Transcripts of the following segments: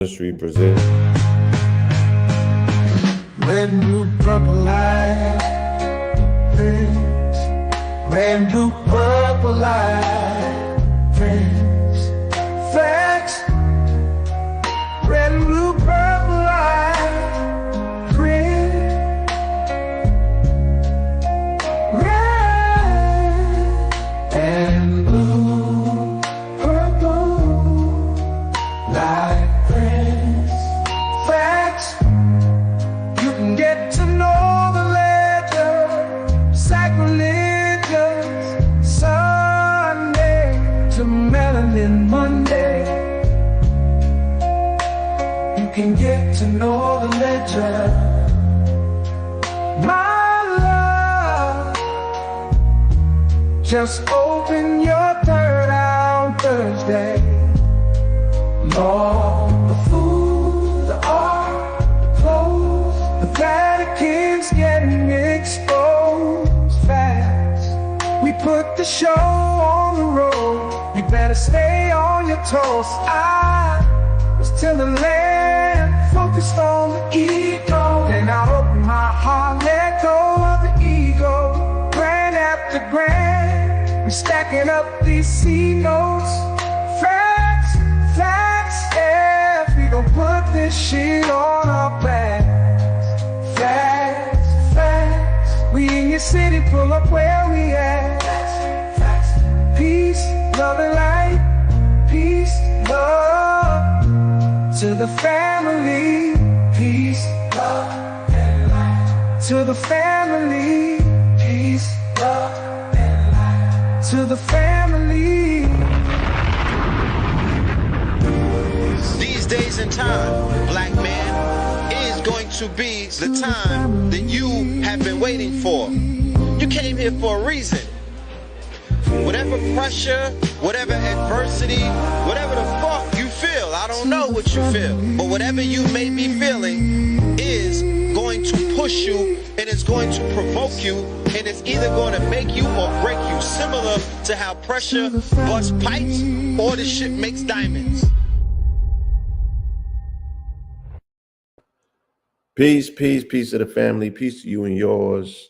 Ministry presents Red blue purple light, friends. Red blue purple light, friends. Facts. Red blue purple light, friends. Red and blue purple light, friends. Facts. You can get to know the ledger, sacrilegious Sunday to melanin Monday. You can get to know the ledger, my love. Just open your third eye on Thursday. Lord, the food, the art, the clothes, the Vatican's getting exposed fast. We put the show on the road. You better stay on your toes. I was till the land focused on the ego. Then I opened my heart, let go of the ego. Grand after grand, we stacking up these C notes. Facts, facts, yeah. We gon' put this shit on our backs. Facts, facts. We in your city, pull up where we at. Facts, facts. Peace, love and light. Peace, love to the family. Peace, love and light to the family. Peace, love and light to the family. These days and time, black man, is going to be the time that you have been waiting for. You came here for a reason. Whatever pressure, whatever adversity, whatever the fuck you feel, I don't know what you feel, but whatever you may be feeling is going to push you and it's going to provoke you, and it's either going to make you or break you, similar to how pressure busts pipes or the shit makes diamonds. peace to the family, peace to you and yours.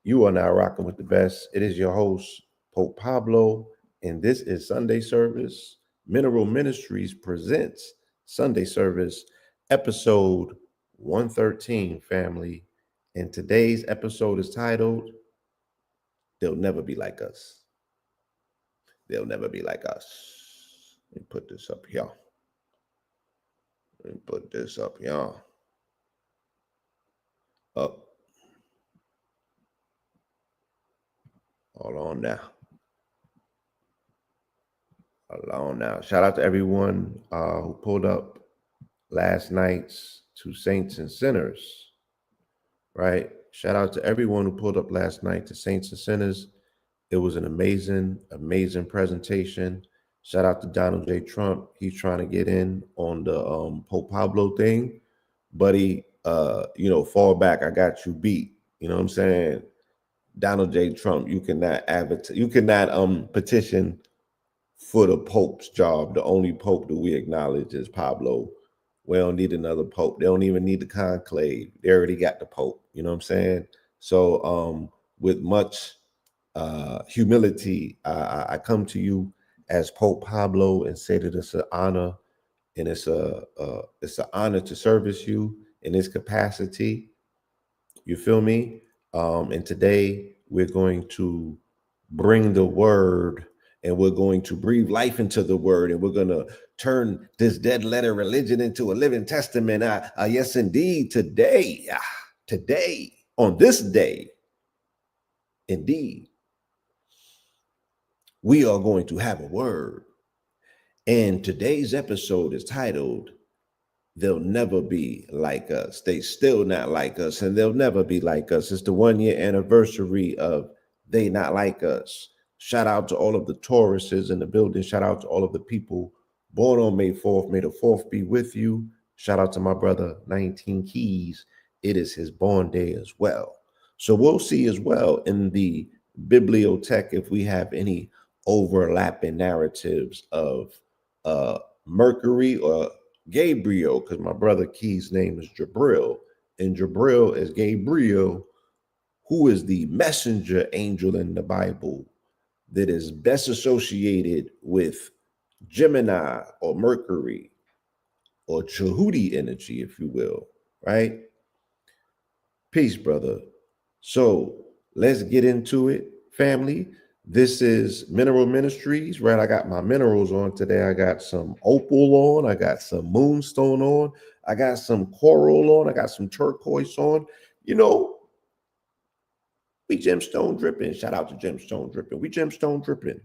You are now rocking with the best. It is your host, Pope Pablo, and this is Sunday Service. Mineral Ministries presents Sunday Service, episode 113, family. And today's episode is titled, They'll Never Be Like Us. They'll never be like us. Let me put this up here. Up. Hold on now. Shout out to everyone who pulled up last night's to Saints and Sinners, right? Shout out to everyone who pulled up last night to Saints and Sinners. It was an amazing presentation. Shout out to Donald J. Trump. He's trying to get in on the Pope Pablo thing. Buddy, fall back. I got you beat. You know what I'm saying? Donald J. Trump, you cannot petition for the Pope's job. The only Pope that we acknowledge is Pablo. We don't need another Pope. They don't even need the conclave. They already got the Pope. You know what I'm saying? So with much humility, I come to you as Pope Pablo and say that it's an honor, and it's an honor to service you in this capacity. You feel me? And today we're going to bring the word, and we're going to breathe life into the word, and we're going to turn this dead letter religion into a living testament. Yes, indeed. Today, on this day, indeed, we are going to have a word. And today's episode is titled, They'll Never Be Like Us. They still not like us, and they'll never be like us. It's the 1-year anniversary of They Not Like Us. Shout out to all of the Tauruses in the building. Shout out to all of the people born on May 4th. May the 4th be with you. Shout out to my brother, 19 Keys. It is his born day as well. So we'll see as well in the bibliotech if we have any overlapping narratives of Mercury or Gabriel, because my brother Key's name is Jabril, and Jabril is Gabriel, who is the messenger angel in the Bible that is best associated with Gemini or Mercury or Chahudi energy, if you will, right? Peace, brother. So let's get into it, family. This is Mineral Ministries, right? I got my minerals on today. I got some opal on. I got some moonstone on. I got some coral on. I got some turquoise on. You know, we gemstone dripping. Shout out to gemstone dripping. We gemstone dripping.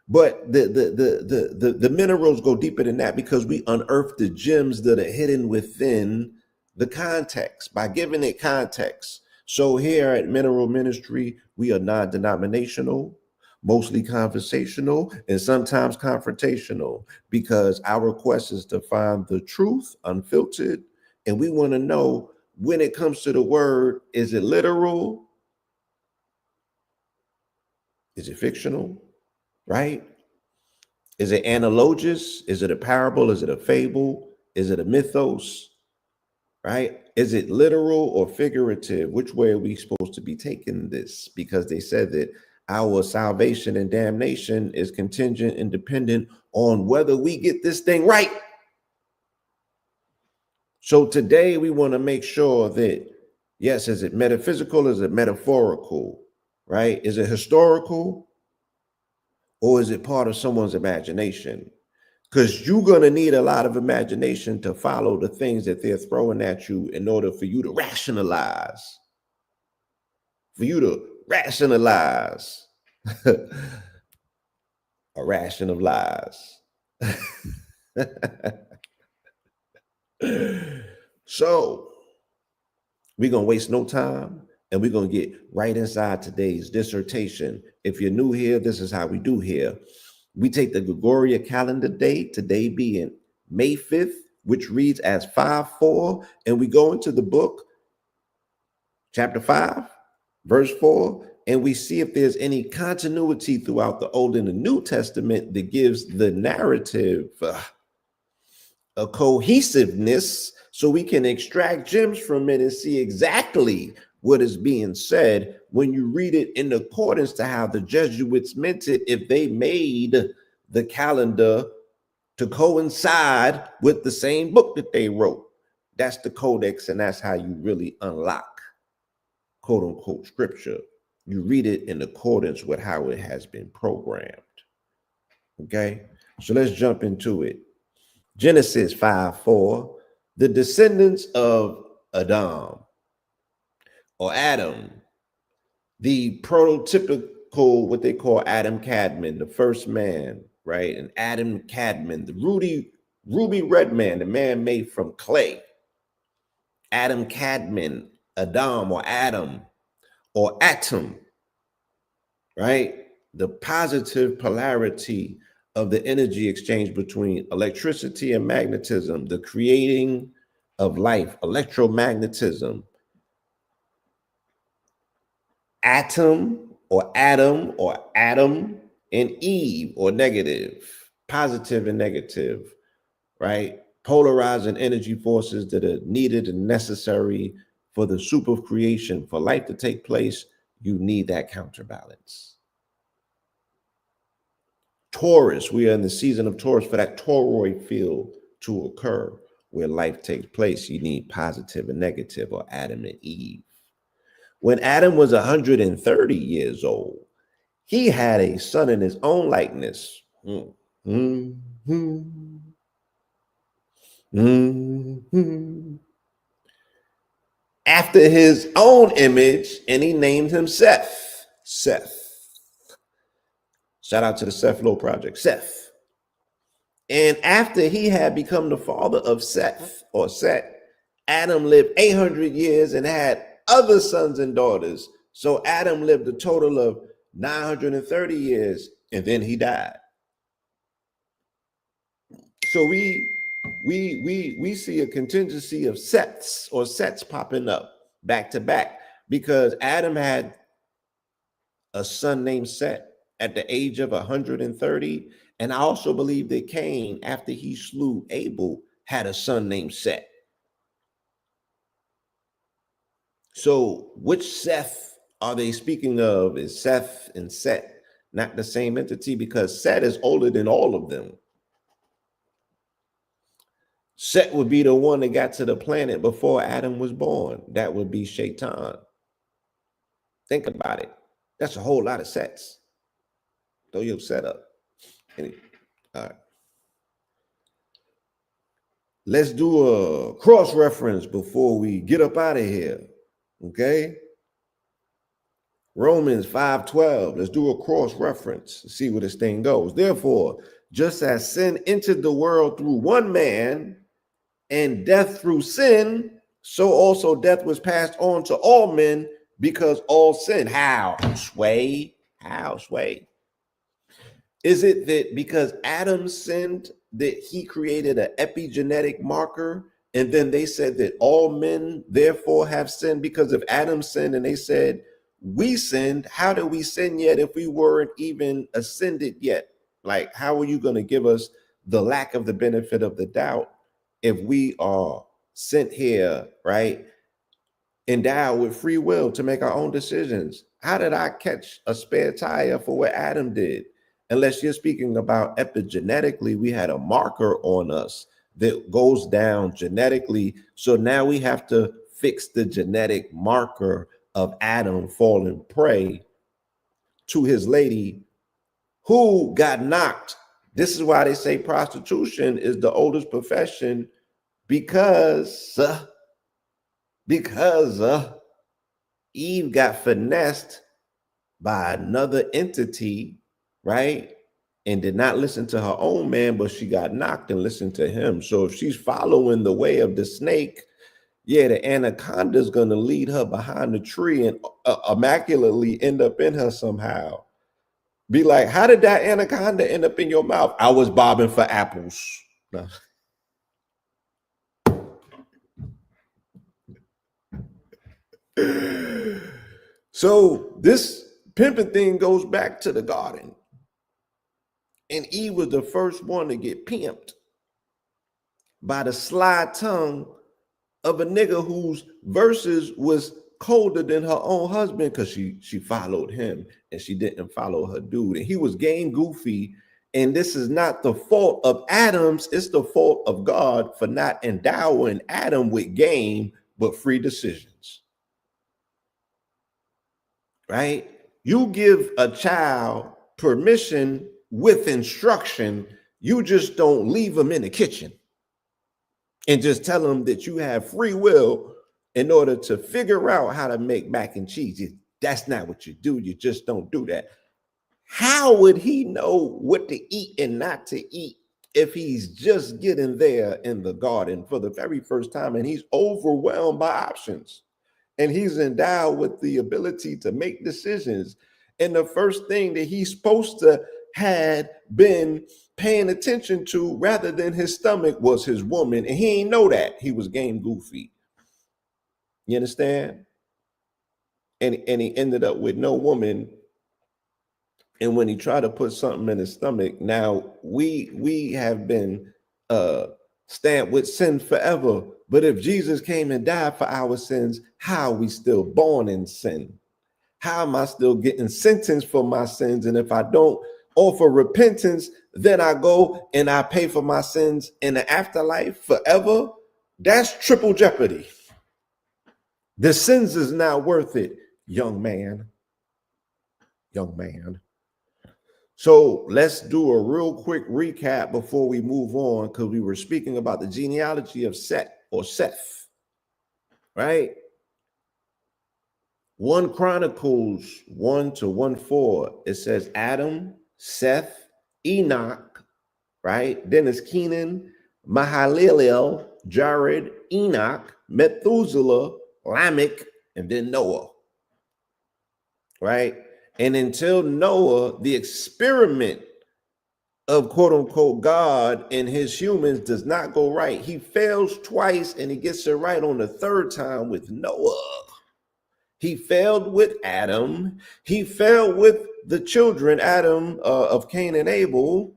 But the minerals go deeper than that because we unearth the gems that are hidden within the context by giving it context. So here at Mineral Ministry, we are non-denominational, mostly conversational, and sometimes confrontational because our quest is to find the truth unfiltered. And we want to know, when it comes to the word, is it literal? Is it fictional? Right? Is it analogous? Is it a parable? Is it a fable? Is it a mythos? Right? Is it literal or figurative? Which way are we supposed to be taking this? Because they said that our salvation and damnation is contingent and dependent on whether we get this thing right. So today we want to make sure that, yes, is it metaphysical? Is it metaphorical? Right? Is it historical? Or is it part of someone's imagination? Because you're going to need a lot of imagination to follow the things that they're throwing at you in order for you to rationalize. For you to rationalize a ration of lies. So we're going to waste no time and we're going to get right inside today's dissertation. If you're new here, this is how we do here. We take the Gregorian calendar date, today being May 5th, which reads as 5-4, and we go into the book, chapter 5, verse 4, and we see if there's any continuity throughout the Old and the New Testament that gives the narrative a cohesiveness so we can extract gems from it and see exactly what is being said when you read it in accordance to how the Jesuits meant it if they made the calendar to coincide with the same book that they wrote. That's the codex, and that's how you really unlock, quote unquote, scripture. You read it in accordance with how it has been programmed. Okay, so let's jump into it. Genesis 5:4, the descendants of Adam, or Adam, the prototypical, what they call Adam Cadman, the first man, right? And Adam Cadman, the ruby red man, the man made from clay. Adam Cadman, Adam or Adam or atom, right? The positive polarity of the energy exchange between electricity and magnetism, the creating of life, electromagnetism. Atom or Adam and Eve, or negative, positive and negative, right? Polarizing energy forces that are needed and necessary for the soup of creation. For life to take place, you need that counterbalance. Taurus, we are in the season of Taurus. For that toroid field to occur where life takes place, you need positive and negative, or Adam and Eve. When Adam was 130 years old, he had a son in his own likeness. After his own image, and he named him Seth. Shout out to the Seth Low Project, Seth. And after he had become the father of Seth, or Set, Adam lived 800 years and had other sons and daughters. So Adam lived a total of 930 years, and then he died. So we see a contingency of sets popping up back to back, because Adam had a son named Set at the age of 130. And I also believe that Cain, after he slew Abel, had a son named Seth. So which Seth are they speaking of? Is Seth and Set not the same entity? Because Set is older than all of them. Set would be the one that got to the planet before Adam was born. That would be Shaitan. Think about it. That's a whole lot of sets. Throw your set up. All right. Let's do a cross-reference before we get up out of here. Okay? Romans 5:12. Let's do a cross-reference. See where this thing goes. Therefore, just as sin entered the world through one man, and death through sin, so also death was passed on to all men because all sin. How? Sway? How? Sway? Is it that because Adam sinned that he created an epigenetic marker, and then they said that all men therefore have sinned because of Adam sinned, and they said, we sinned. How did we sin yet if we weren't even ascended yet? Like, how are you going to give us the lack of the benefit of the doubt if we are sent here, right, endowed with free will to make our own decisions? How did I catch a spare tire for what Adam did? Unless you're speaking about epigenetically, we had a marker on us that goes down genetically. So now we have to fix the genetic marker of Adam falling prey to his lady who got knocked. This is why they say prostitution is the oldest profession, because Eve got finessed by another entity, right? And did not listen to her own man, but she got knocked and listened to him. So if she's following the way of the snake, yeah, the anaconda is going to lead her behind the tree and immaculately end up in her somehow. Be like, how did that anaconda end up in your mouth? I was bobbing for apples. No. So this pimping thing goes back to the garden. And Eve was the first one to get pimped by the sly tongue of a nigga whose verses was colder than her own husband, because she followed him and she didn't follow her dude. And he was game goofy. And this is not the fault of Adam's, it's the fault of God for not endowing Adam with game, but free decisions. Right? You give a child permission with instruction, you just don't leave them in the kitchen and just tell them that you have free will in order to figure out how to make mac and cheese. That's not what you do. You just don't do that. How would he know what to eat and not to eat if he's just getting there in the garden for the very first time and he's overwhelmed by options and he's endowed with the ability to make decisions? And the first thing that he's supposed to had been paying attention to rather than his stomach was his woman, and he ain't know that. He was game goofy. You understand? And he ended up with no woman. And when he tried to put something in his stomach, now we have been stamped with sin forever. But if Jesus came and died for our sins, how are we still born in sin? How am I still getting sentenced for my sins? And if I don't offer repentance, then I go and I pay for my sins in the afterlife forever. That's triple jeopardy. The sins is not worth it, young man. Young man. So let's do a real quick recap before we move on, because we were speaking about the genealogy of Set or Seth, right? 1 Chronicles 1-1-4, it says Adam, Seth, Enoch, right? Then it's Kenan, Mahalalel, Jared, Enoch, Methuselah, Lamech, and then Noah, right? And until Noah, the experiment of quote unquote God and his humans does not go right. He fails twice and he gets it right on the third time with Noah. He failed with Adam. He failed with the children, Adam of Cain and Abel.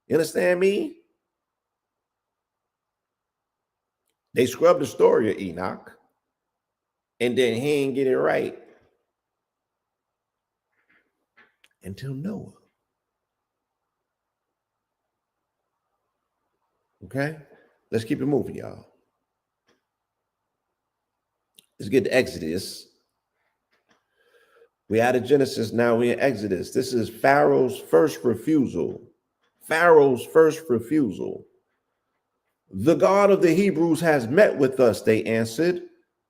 You understand me? They scrubbed the story of Enoch, and then he ain't get it right until Noah. Okay? Let's keep it moving, y'all. Let's get to Exodus. We're out of Genesis, now we're in Exodus. This is Pharaoh's first refusal. Pharaoh's first refusal. The God of the Hebrews has met with us, they answered.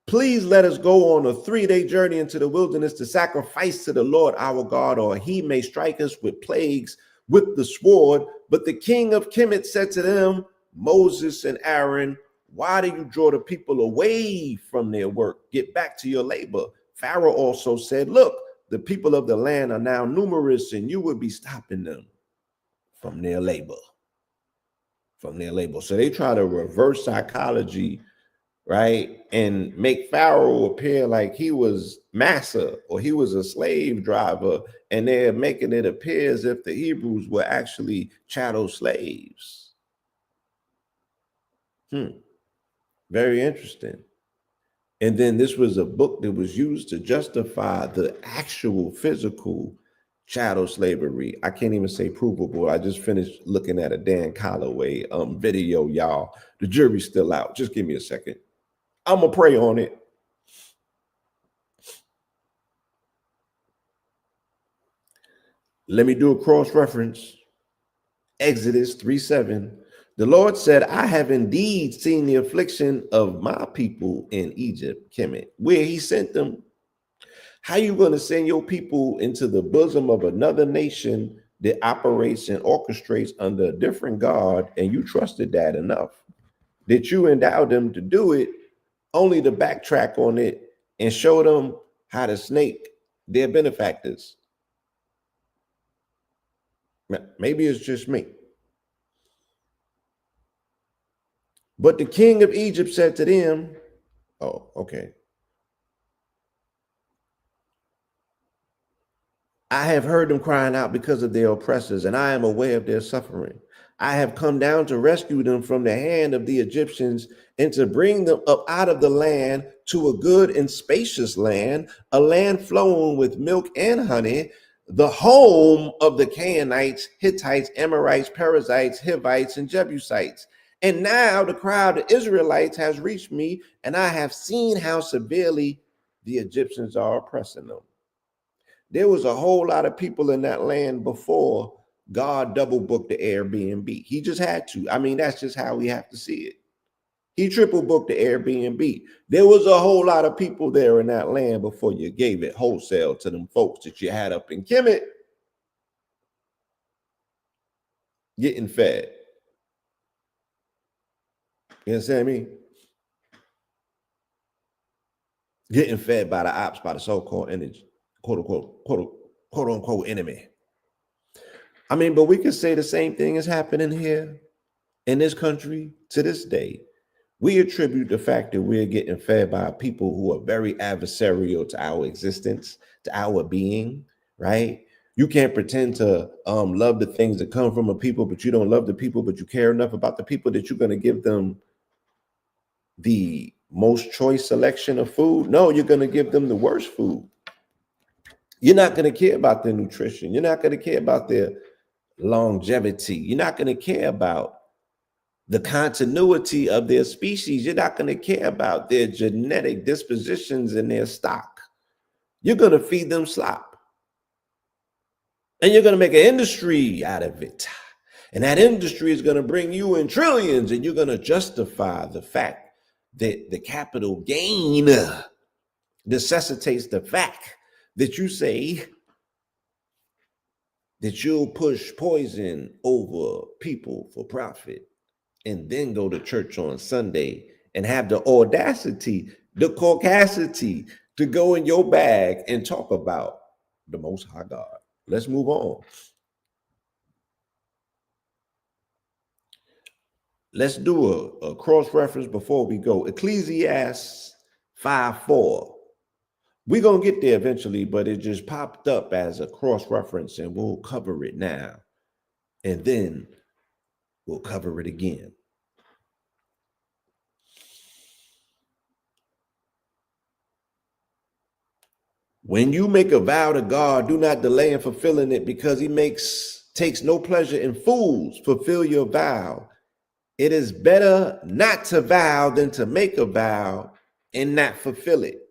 Please let us go on a 3-day journey into the wilderness to sacrifice to the Lord our God, or he may strike us with plagues with the sword. But the king of Kemet said to them, Moses and Aaron, why do you draw the people away from their work? Get back to your labor. Pharaoh also said, look, the people of the land are now numerous, and you would be stopping them from their labor. From their labor. So they try to reverse psychology, right? And make Pharaoh appear like he was massa or he was a slave driver. And they're making it appear as if the Hebrews were actually chattel slaves. Very interesting. And then this was a book that was used to justify the actual physical chattel slavery. I can't even say provable. I just finished looking at a Dan Calloway video, y'all. The jury's still out. Just give me a second. I'm gonna pray on it. Let me do a cross reference. Exodus 3:7. The Lord said, I have indeed seen the affliction of my people in Egypt, Kemet, where he sent them. How you going to send your people into the bosom of another nation that operates and orchestrates under a different God, and you trusted that enough that you endowed them to do it, only to backtrack on it and show them how to snake their benefactors? Maybe it's just me. But the king of Egypt said to them, oh, okay. I have heard them crying out because of their oppressors, and I am aware of their suffering. I have come down to rescue them from the hand of the Egyptians and to bring them up out of the land to a good and spacious land, a land flowing with milk and honey, the home of the Canaanites, Hittites, Amorites, Perizzites, Hivites, and Jebusites. And now the crowd of Israelites has reached me, and I have seen how severely the Egyptians are oppressing them. There was a whole lot of people in that land before God double booked the Airbnb. He just had to. I mean, that's just how we have to see it. He triple booked the Airbnb. There was a whole lot of people there in that land before you gave it wholesale to them folks that you had up in Kemet getting fed. You understand me? Getting fed by the ops, by the so-called enemy, quote unquote enemy. I mean, but we could say the same thing is happening here in this country to this day. We attribute the fact that we're getting fed by people who are very adversarial to our existence, to our being, right? You can't pretend to love the things that come from a people, but you don't love the people, but you care enough about the people that you're going to give them the most choice selection of food. No, you're going to give them the worst food. You're not going to care about their nutrition. You're not going to care about their longevity. You're not going to care about the continuity of their species. You're not going to care about their genetic dispositions and their stock. You're going to feed them slop. And you're going to make an industry out of it. And that industry is going to bring you in trillions, and you're going to justify the fact that the capital gain necessitates the fact that you say that you'll push poison over people for profit, and then go to church on Sunday and have the audacity, the caucasity to go in your bag and talk about the Most High God. Let's move on. Let's do a cross-reference before we go. Ecclesiastes 5:4. We're going to get there eventually, but it just popped up as a cross-reference, and we'll cover it now. And then we'll cover it again. When you make a vow to God, do not delay in fulfilling it, because he takes no pleasure in fools. Fulfill your vow. It is better not to vow than to make a vow and not fulfill it.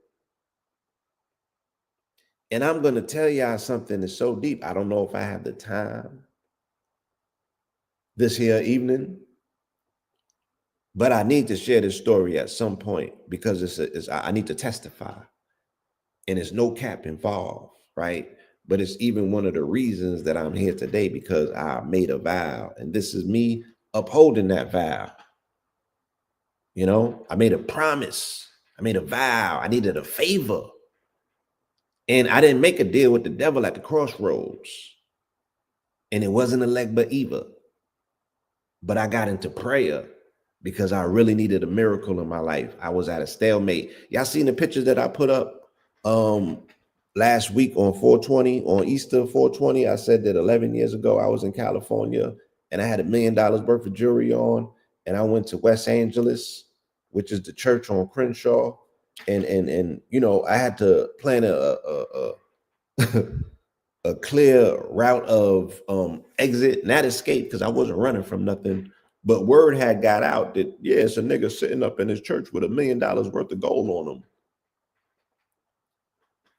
And I'm going to tell y'all something that's so deep. I don't know if I have the time this here evening, but I need to share this story at some point, because I need to testify, and there's no cap involved, right? But it's even one of the reasons that I'm here today, because I made a vow, and this is me upholding that vow. You know, I made a promise. I made a vow. I needed a favor. And I didn't make a deal with the devil at the crossroads. And it wasn't a leg but either. But I got into prayer because I really needed a miracle in my life. I was at a stalemate. Y'all seen the pictures that I put up last week on 420, on Easter 420? I said that 11 years ago, I was in California and I had $1 million worth of jewelry on. And I went to West Angeles, which is the church on Crenshaw. And you know, I had to plan a clear route of exit, not escape, because I wasn't running from nothing. But word had got out that, yeah, it's a nigga sitting up in his church with $1 million worth of gold on him.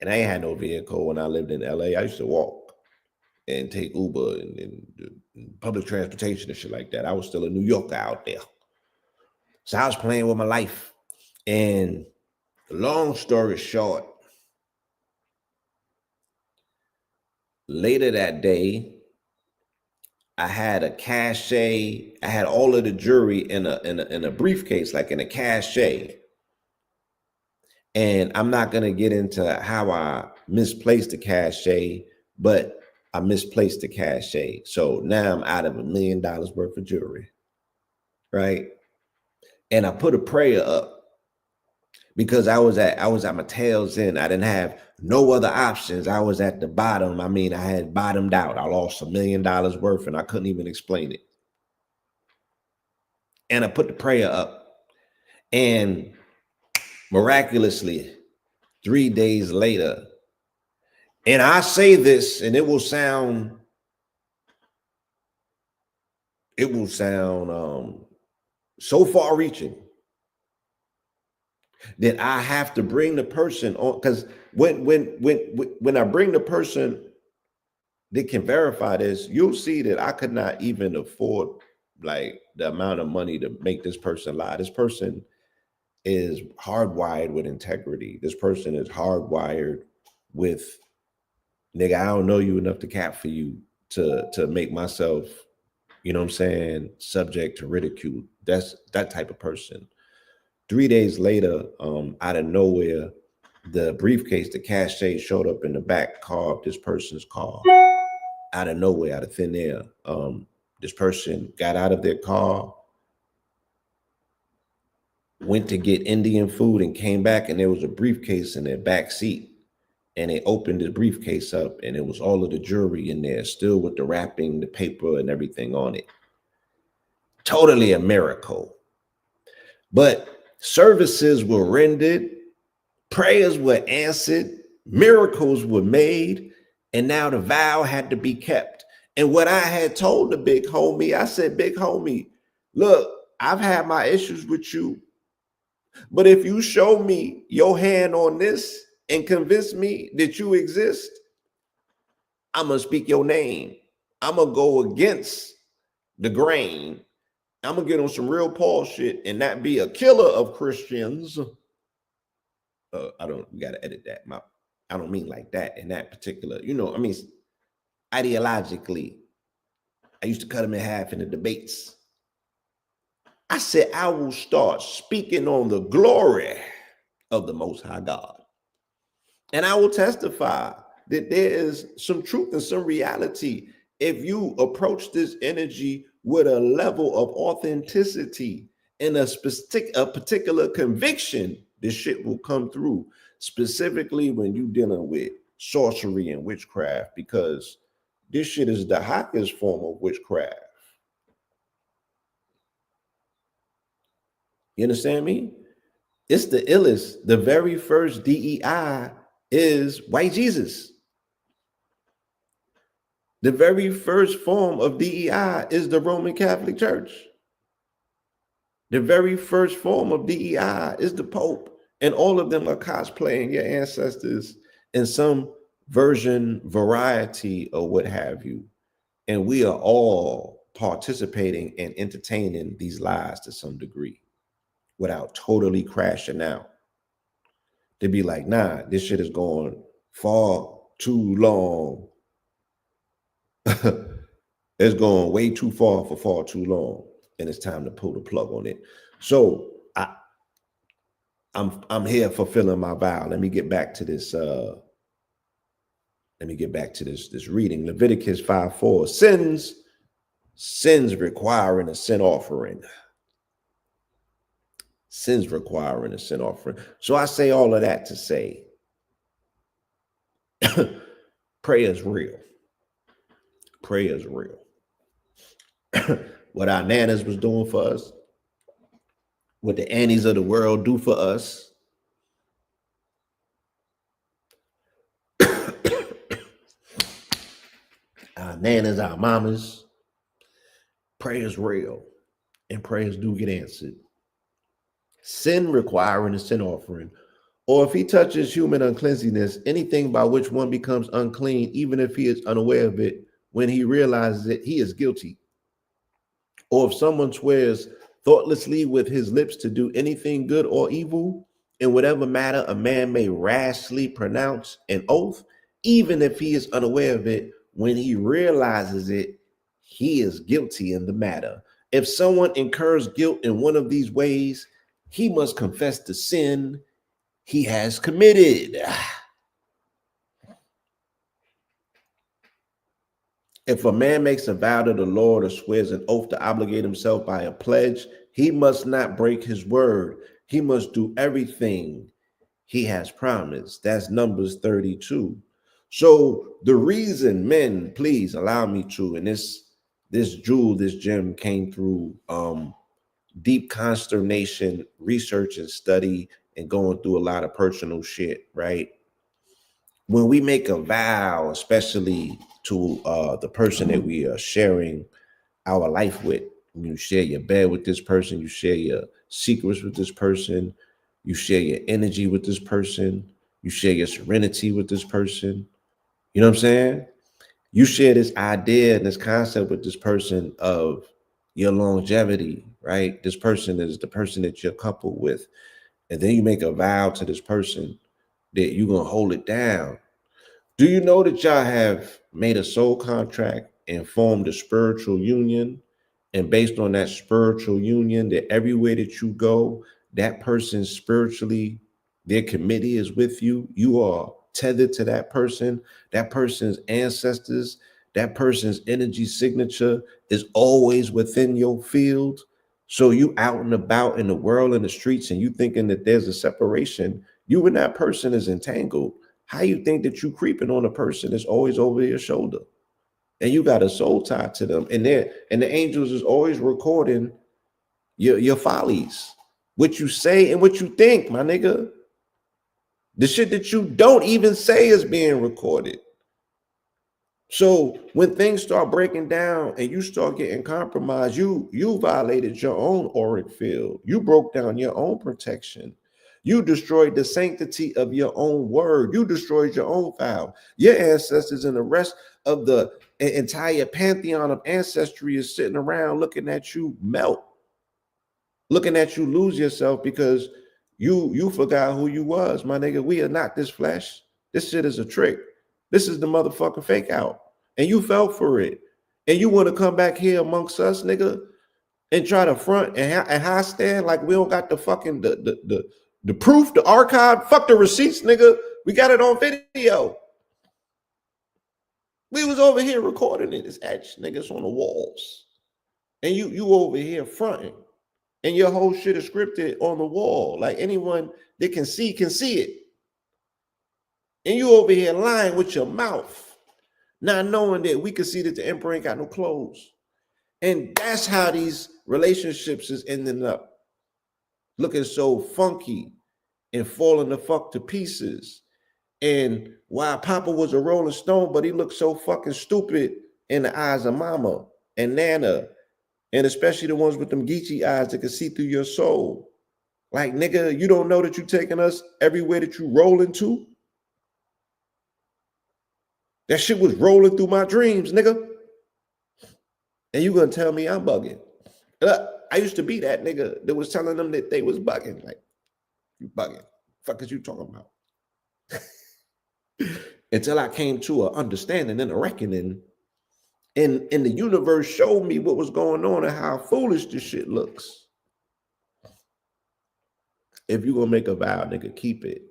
And I ain't had no vehicle when I lived in LA. I used to walk and take Uber and public transportation and shit like that. I was still a New Yorker out there. So I was playing with my life. And long story short, later that day, I had a cachet. I had all of the jewelry in a briefcase, like in a cachet. And I'm not gonna get into how I misplaced the cachet, but I misplaced the cachet. So now I'm out of $1 million worth of jewelry, right? And I put a prayer up because I was at my tail's end. I didn't have no other options. I was at the bottom. I mean, I had bottomed out. I lost $1 million worth and I couldn't even explain it. And I put the prayer up, and miraculously, 3 days later, and I say this, and it will sound so far reaching that I have to bring the person on, because when I bring the person that can verify this, you'll see that I could not even afford like the amount of money to make this person lie. This person is hardwired with integrity. This person is hardwired with, nigga, I don't know you enough to cap for you to make myself, you know what I'm saying, subject to ridicule. That's that type of person. 3 days later, out of nowhere, the briefcase, the cachet, showed up in the back car of this person's car. Out of nowhere, out of thin air. This person got out of their car, went to get Indian food, and came back, and there was a briefcase in their back seat. And they opened the briefcase up, and it was all of the jewelry in there, still with the wrapping, the paper, and everything on it. Totally a miracle. But services were rendered, prayers were answered, miracles were made, and now the vow had to be kept. And what I had told the big homie, I said, big homie, look, I've had my issues with you, but if you show me your hand on this and convince me that you exist, I'm gonna speak your name. I'm gonna go against the grain. I'm gonna get on some real Paul shit and not be a killer of Christians. We gotta edit that. I don't mean like that in that particular, you know, I mean, ideologically, I used to cut them in half in the debates. I said, I will start speaking on the glory of the Most High God. And I will testify that there is some truth and some reality. If you approach this energy with a level of authenticity and a particular conviction, this shit will come through, specifically when you're dealing with sorcery and witchcraft, because this shit is the highest form of witchcraft. You understand me? It's the illest. The very first DEI is white Jesus. The very first form of DEI is the Roman Catholic Church. The very first form of DEI is the Pope. And all of them are cosplaying your ancestors in some version, variety, or what have you. And we are all participating and entertaining these lies to some degree without totally crashing out. To be like, nah, this shit is going far too long. It's going way too far for far too long. And it's time to pull the plug on it. So I'm here fulfilling my vow. Let me get back to this. This reading. Leviticus 5:4. Sins requiring a sin offering. Sins requiring a sin offering. So I say all of that to say, prayer is real. Prayer is real. What our nanas was doing for us, what the Annies of the world do for us, our nanas, our mamas, prayer is real, and prayers do get answered. Sin requiring a sin offering, or if he touches human uncleanliness, anything by which one becomes unclean, even if he is unaware of it, when he realizes it, he is guilty. Or if someone swears thoughtlessly with his lips to do anything good or evil, in whatever matter a man may rashly pronounce an oath, even if he is unaware of it, when he realizes it, he is guilty in the matter. If someone incurs guilt in one of these ways, he must confess the sin he has committed. If a man makes a vow to the Lord or swears an oath to obligate himself by a pledge, he must not break his word. He must do everything he has promised. That's Numbers 32. So the reason, men, please allow me to, and this gem came through deep consternation, research and study, and going through a lot of personal shit, right? When we make a vow, especially to the person that we are sharing our life with, you share your bed with this person, you share your secrets with this person, you share your energy with this person, you share your serenity with this person. You know what I'm saying? You share this idea and this concept with this person of your longevity, right? This person is the person that you're coupled with. And then you make a vow to this person that you're going to hold it down. Do you know that y'all have made a soul contract and formed a spiritual union? And based on that spiritual union, that everywhere that you go, that person spiritually, their committee is with you. You are tethered to that person's ancestors, that person's energy signature is always within your field. So you out and about in the world, in the streets, and you thinking that there's a separation, you and that person is entangled. How you think that you creeping on a person that's always over your shoulder? And you got a soul tie to them. And the angels is always recording your follies, what you say and what you think, my nigga. The shit that you don't even say is being recorded. So when things start breaking down and you start getting compromised, you violated your own auric field. You broke down your own protection. You destroyed the sanctity of your own word. You destroyed your own vow. Your ancestors and the rest of the entire pantheon of ancestry is sitting around looking at you melt, looking at you lose yourself because you forgot who you was, my nigga. We are not this flesh. This shit is a trick. This is the motherfucking fake out. And you fell for it. And you want to come back here amongst us, nigga, and try to front and high stand like we don't got the fucking the proof, the archive, fuck the receipts, nigga. We got it on video. We was over here recording it. It's etched, niggas, on the walls. And you over here fronting. And your whole shit is scripted on the wall. Like anyone that can see it. And you over here lying with your mouth, not knowing that we can see that the emperor ain't got no clothes. And that's how these relationships is ending up looking so funky and falling the fuck to pieces. And while Papa was a Rolling Stone, but he looked so fucking stupid in the eyes of Mama and Nana, and especially the ones with them Geechee eyes that can see through your soul. Like, nigga, you don't know that you taking us everywhere that you rolling to? That shit was rolling through my dreams, nigga. And you gonna tell me I'm bugging? I used to be that nigga that was telling them that they was bugging. Like, you bugging. Fuck is you talking about? Until I came to an understanding and a reckoning. And the universe showed me what was going on and how foolish this shit looks. If you're gonna make a vow, nigga, keep it.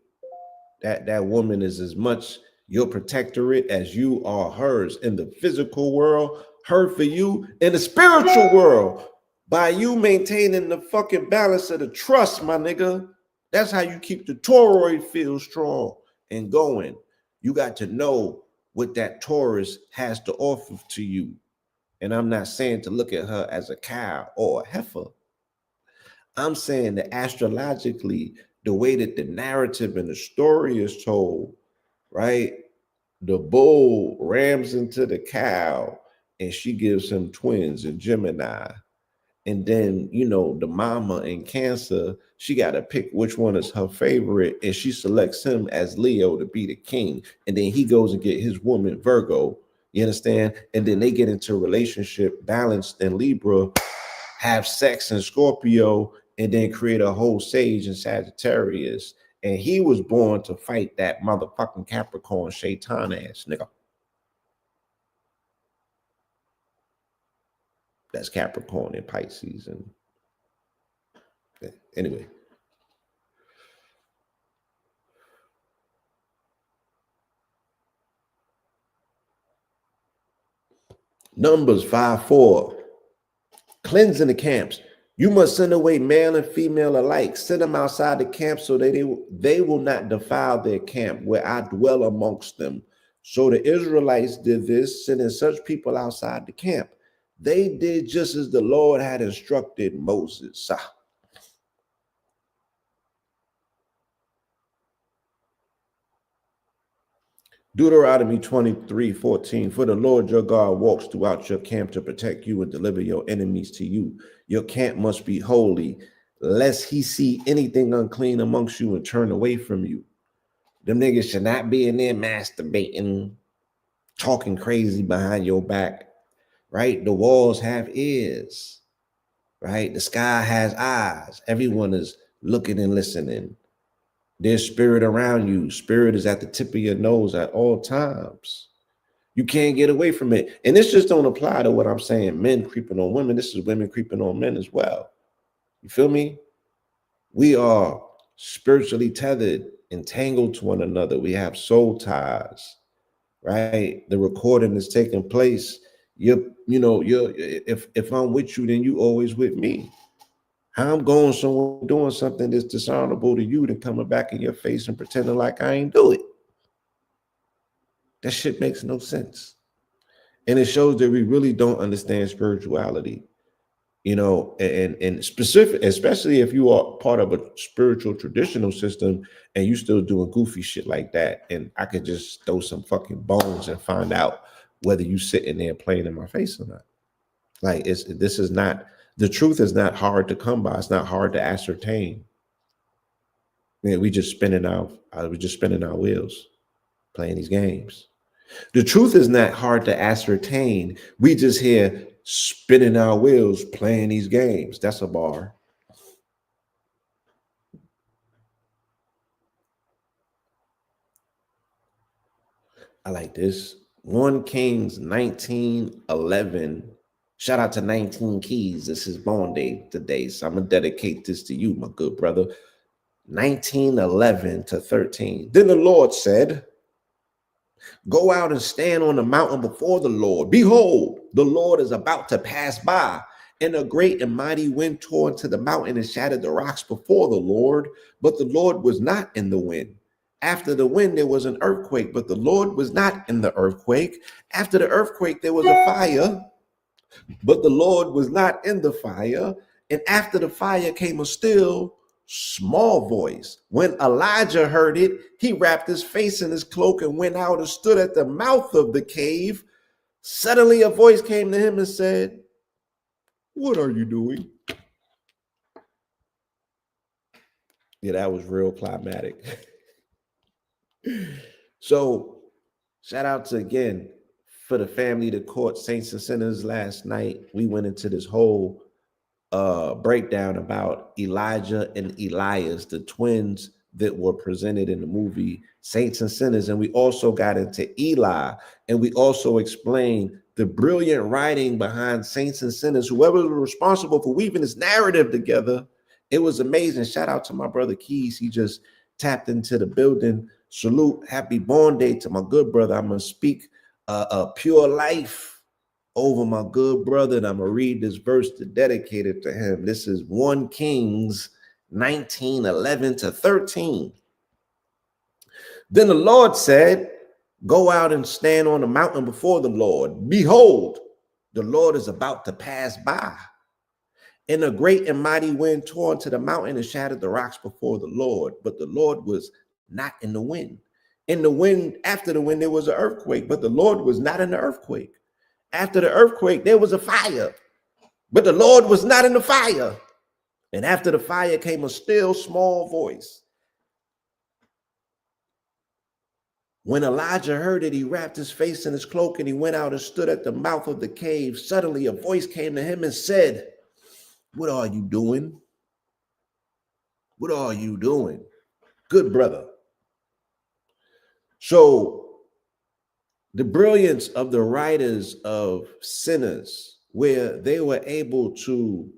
That woman is as much your protectorate as you are hers in the physical world, her for you in the spiritual world. By you maintaining the fucking balance of the trust, my nigga. That's how you keep the toroid field strong and going. You got to know what that Taurus has to offer to you. And I'm not saying to look at her as a cow or a heifer. I'm saying that astrologically, the way that the narrative and the story is told, right? The bull rams into the cow and she gives him twins in Gemini. And then, you know, the mama in Cancer, she got to pick which one is her favorite. And she selects him as Leo to be the king. And then he goes and get his woman, Virgo. You understand? And then they get into a relationship balanced in Libra, have sex in Scorpio, and then create a whole sage in Sagittarius. And he was born to fight that motherfucking Capricorn shaitan ass nigga. That's Capricorn and Pisces. And anyway. Numbers 5:4. Cleansing the camps. You must send away male and female alike. Send them outside the camp so they will not defile their camp where I dwell amongst them. So the Israelites did this, sending such people outside the camp. They did just as the Lord had instructed Moses. Deuteronomy 23:14. For the Lord your God walks throughout your camp to protect you and deliver your enemies to you. Your camp must be holy, lest he see anything unclean amongst you and turn away from you. Them niggas should not be in there masturbating, talking crazy behind your back, right? The walls have ears, right? The sky has eyes. Everyone is looking and listening. There's spirit around you. Spirit is at the tip of your nose at all times. You can't get away from it. And this just don't apply to what I'm saying, men creeping on women. This is women creeping on men as well. You feel me? We are spiritually tethered, entangled to one another. We have soul ties, right? The recording is taking place. If I'm with you, then you always with me. I'm going somewhere doing something that's dishonorable to you, then coming back in your face and pretending like I ain't do it. That shit makes no sense. And it shows that we really don't understand spirituality, and specific, especially if you are part of a spiritual traditional system and you still doing goofy shit like that. And I could just throw some fucking bones and find out whether you sitting there playing in my face or not. Like the truth is not hard to come by. It's not hard to ascertain. Man, we just spinning our wheels, playing these games. The truth is not hard to ascertain. We just here spinning our wheels, playing these games. That's a bar. I like this. 1 Kings 19:11. Shout out to 19 Keys. This is born day today. So I'm going to dedicate this to you, my good brother. 19:11-13. Then the Lord said, go out and stand on the mountain before the Lord. Behold, the Lord is about to pass by. And a great and mighty wind tore into the mountain and shattered the rocks before the Lord. But the Lord was not in the wind. After the wind, there was an earthquake, but the Lord was not in the earthquake. After the earthquake, there was a fire, but the Lord was not in the fire. And after the fire came a still small voice. When Elijah heard it, he wrapped his face in his cloak and went out and stood at the mouth of the cave. Suddenly a voice came to him and said, "What are you doing?" Yeah, that was real climatic. So shout out to, again, for the family that caught Saints and Sinners last night. We went into this whole breakdown about Elijah and Elias, the twins that were presented in the movie Saints and Sinners. And we also got into Eli, and we also explained the brilliant writing behind Saints and Sinners. Whoever was responsible for weaving this narrative together, it was amazing. Shout out to my brother Keys. He just tapped into the building. Salute, happy born day to my good brother. I'm gonna speak a pure life over my good brother, and I'm gonna read this verse to dedicate it to him. This is 1 Kings 19:11-13. Then the Lord said, "Go out and stand on the mountain before the Lord. Behold, the Lord is about to pass by." And a great and mighty wind tore into the mountain and shattered the rocks before the Lord. But the Lord was not in the wind. In the wind, after the wind, there was an earthquake, but the Lord was not in the earthquake. After the earthquake, there was a fire, but the Lord was not in the fire. And after the fire came a still small voice. When Elijah heard it, he wrapped his face in his cloak and he went out and stood at the mouth of the cave. Suddenly a voice came to him and said, "What are you doing? What are you doing?" Good brother. So the brilliance of the writers of Sinners, where they were able to,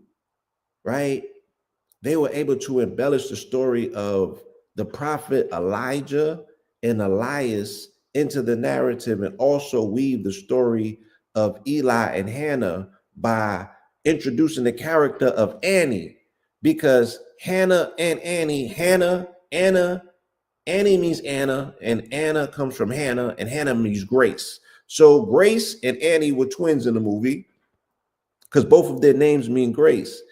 right? They were able to embellish the story of the prophet Elijah and Elias into the narrative, and also weave the story of Eli and Hannah by introducing the character of Annie, because Hannah and Annie, Annie means Anna, and Anna comes from Hannah, and Hannah means grace. So Grace and Annie were twins in the movie because both of their names mean grace.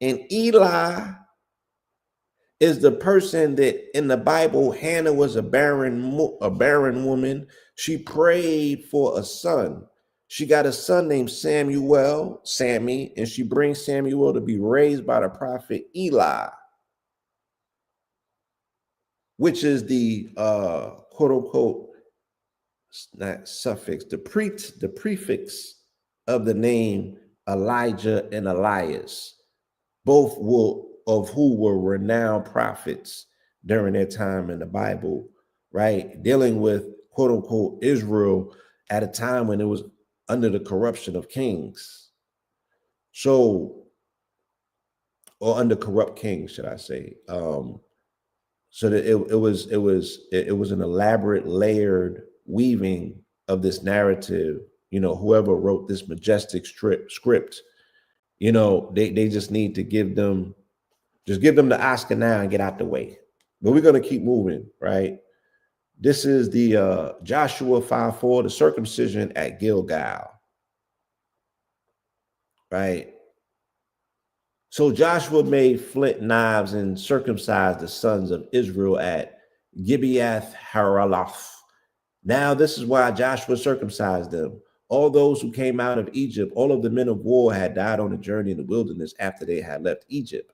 And Eli is the person that in the Bible, Hannah was a barren woman. She prayed for a son. She got a son named Sammy, and she brings Samuel to be raised by the prophet Eli, which is the quote unquote, not suffix, the prefix of the name Elijah and Elias, both of who were renowned prophets during their time in the Bible, right? Dealing with quote unquote Israel at a time when it was under the corruption of kings. So, or under corrupt kings, should I say. So that it was an elaborate, layered weaving of this narrative. You know, whoever wrote this majestic script, you know, they just need to give them the Oscar now and get out the way. But we're going to keep moving, right? This is the Joshua 5:4, the circumcision at Gilgal, right? So Joshua made flint knives and circumcised the sons of Israel at Gibeath Haraloth. Now this is why Joshua circumcised them. All those who came out of Egypt, all of the men of war had died on the journey in the wilderness after they had left Egypt.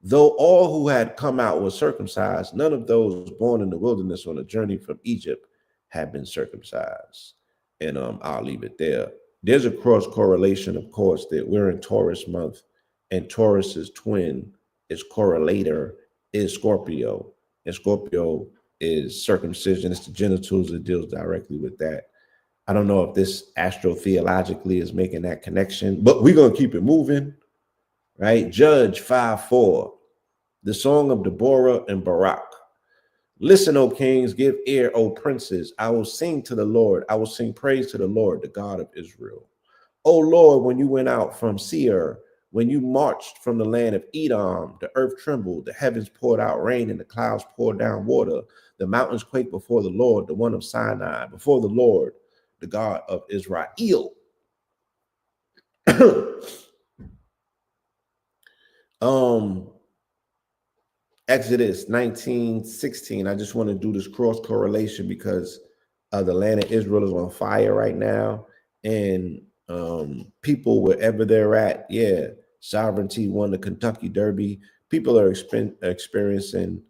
Though all who had come out were circumcised, none of those born in the wilderness on a journey from Egypt had been circumcised. And I'll leave it there. There's a cross correlation, of course, that we're in Taurus month, and Taurus's twin, its correlator, is Scorpio. And Scorpio is circumcision. It's the genitals that deals directly with that. I don't know if this astrotheologically is making that connection, but we're going to keep it moving, right? Judge 5:4, the song of Deborah and Barak. Listen, O kings, give ear, O princes. I will sing to the Lord. I will sing praise to the Lord, the God of Israel. O Lord, when you went out from Seir, when you marched from the land of Edom, the earth trembled, the heavens poured out rain, and the clouds poured down water. The mountains quaked before the Lord, the one of Sinai, before the Lord, the God of Israel. Exodus 19:16. I just want to do this cross correlation because the land of Israel is on fire right now. And people, wherever they're at, yeah, sovereignty won the Kentucky Derby. People are experiencing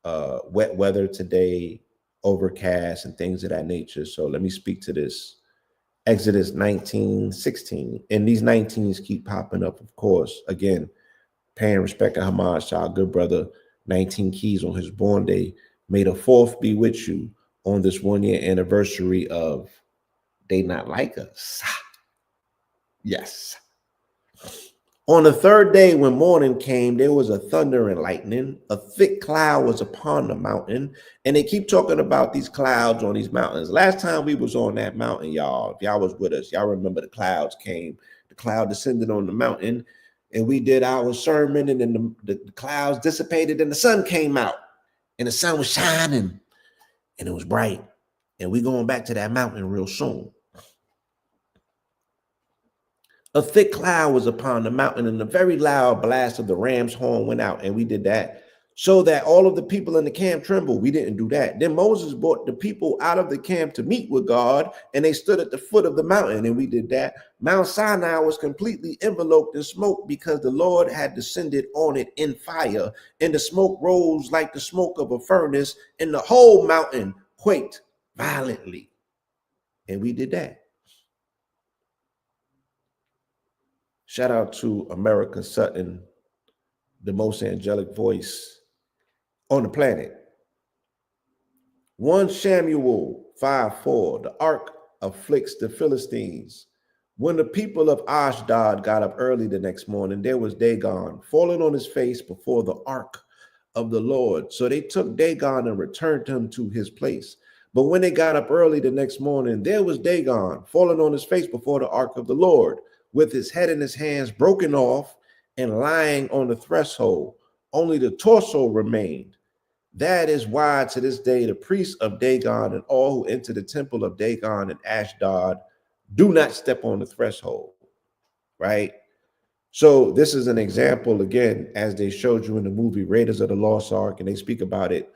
wet weather today, overcast, and things of that nature. So let me speak to this. Exodus 19:16. And these 19s keep popping up, of course. Again, paying respect and homage to our good brother 19 Keys on his born day. May the fourth be with you on this 1-year anniversary of They Not Like Us. Yes. On the third day, when morning came, there was a thunder and lightning. A thick cloud was upon the mountain. And they keep talking about these clouds on these mountains. Last time we was on that mountain, y'all, if y'all was with us, y'all remember the clouds came. The cloud descended on the mountain. And we did our sermon, and then the clouds dissipated and the sun came out. And the sun was shining. And it was bright. And we going back to that mountain real soon. A thick cloud was upon the mountain, and a very loud blast of the ram's horn went out, and we did that, so that all of the people in the camp trembled. We didn't do that. Then Moses brought the people out of the camp to meet with God, and they stood at the foot of the mountain, and we did that. Mount Sinai was completely enveloped in smoke because the Lord had descended on it in fire, and the smoke rose like the smoke of a furnace, and the whole mountain quaked violently, and we did that. Shout out to America Sutton, the most angelic voice on the planet. 1 Samuel 5:4, the ark afflicts the Philistines. When the people of Ashdod got up early the next morning, there was Dagon falling on his face before the ark of the Lord. So they took Dagon and returned him to his place. But when they got up early the next morning, there was Dagon falling on his face before the ark of the Lord, with his head in his hands broken off and lying on the threshold. Only the torso remained. That is why to this day the priests of Dagon and all who enter the temple of Dagon and Ashdod do not step on the threshold, right? So this is an example, again, as they showed you in the movie Raiders of the Lost Ark, and they speak about it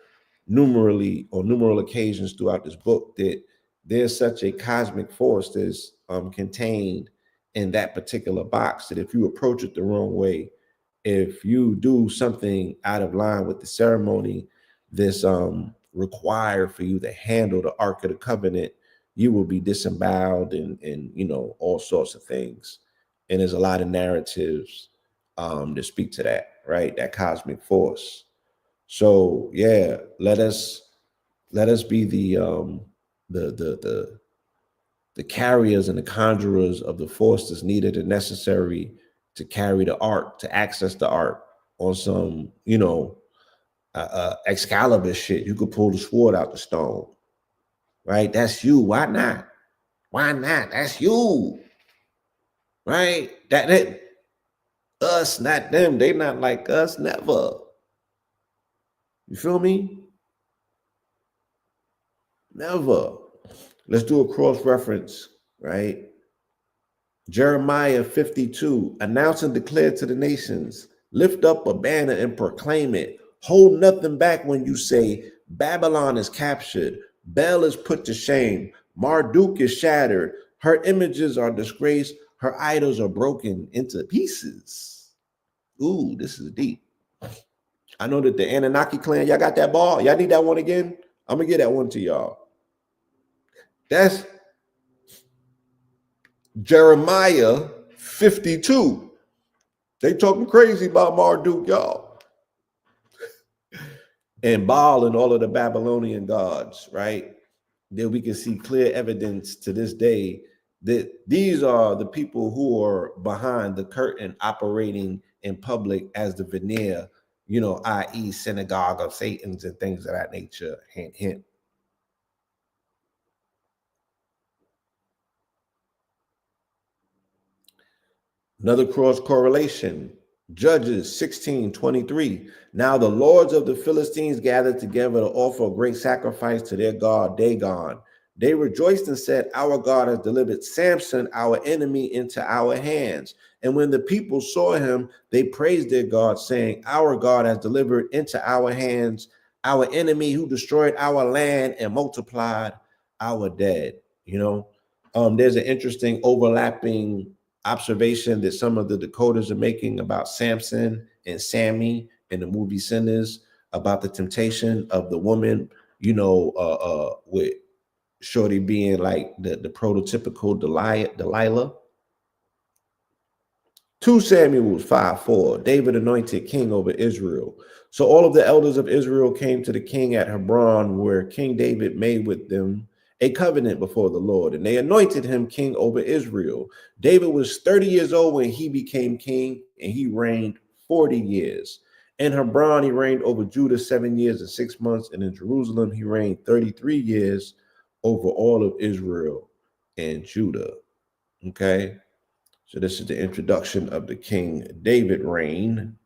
numeral occasions throughout this book, that there's such a cosmic force that's contained in that particular box, that if you approach it the wrong way, if you do something out of line with the ceremony that's required for you to handle the Ark of the Covenant, you will be disemboweled and you know, all sorts of things. And there's a lot of narratives that speak to that, right? That cosmic force. So yeah, let us be the carriers and the conjurers of the force that's needed and necessary to carry the ark, to access the ark on some, you know, Excalibur shit. You could pull the sword out the stone, right? That's you. Why not? Why not? That's you, right? That us, not them. They not like us. Never. You feel me? Never. Let's do a cross reference, right? Jeremiah 52, announce and declare to the nations, lift up a banner and proclaim it. Hold nothing back when you say, Babylon is captured, Bel is put to shame, Marduk is shattered, her images are disgraced, her idols are broken into pieces. Ooh, this is deep. I know that the Anunnaki clan, y'all got that ball? Y'all need that one again? I'm gonna get that one to y'all. That's Jeremiah 52. They talking crazy about Marduk, y'all. And Baal and all of the Babylonian gods, right? That we can see clear evidence to this day that these are the people who are behind the curtain operating in public as the veneer, you know, i.e. synagogue of Satan's and things of that nature. Hint, hint. Another cross correlation, Judges 16:23. Now the lords of the Philistines gathered together to offer a great sacrifice to their god Dagon. They rejoiced and said, our God has delivered Samson, our enemy, into our hands. And when the people saw him, they praised their God, saying, our God has delivered into our hands our enemy who destroyed our land and multiplied our dead. There's an interesting overlapping observation that some of the decoders are making about Samson and Sammy in the movie Sinners, about the temptation of the woman, with Shorty being like the prototypical Delilah. 2 Samuel 5:4, David anointed king over Israel. So all of the elders of Israel came to the king at Hebron, where King David made with them a covenant before the Lord, and they anointed him king over Israel. David was 30 years old when he became king, and he reigned 40 years. In Hebron, he reigned over Judah 7 years and 6 months, and in Jerusalem, he reigned 33 years over all of Israel and Judah. Okay. So this is the introduction of the King David reign.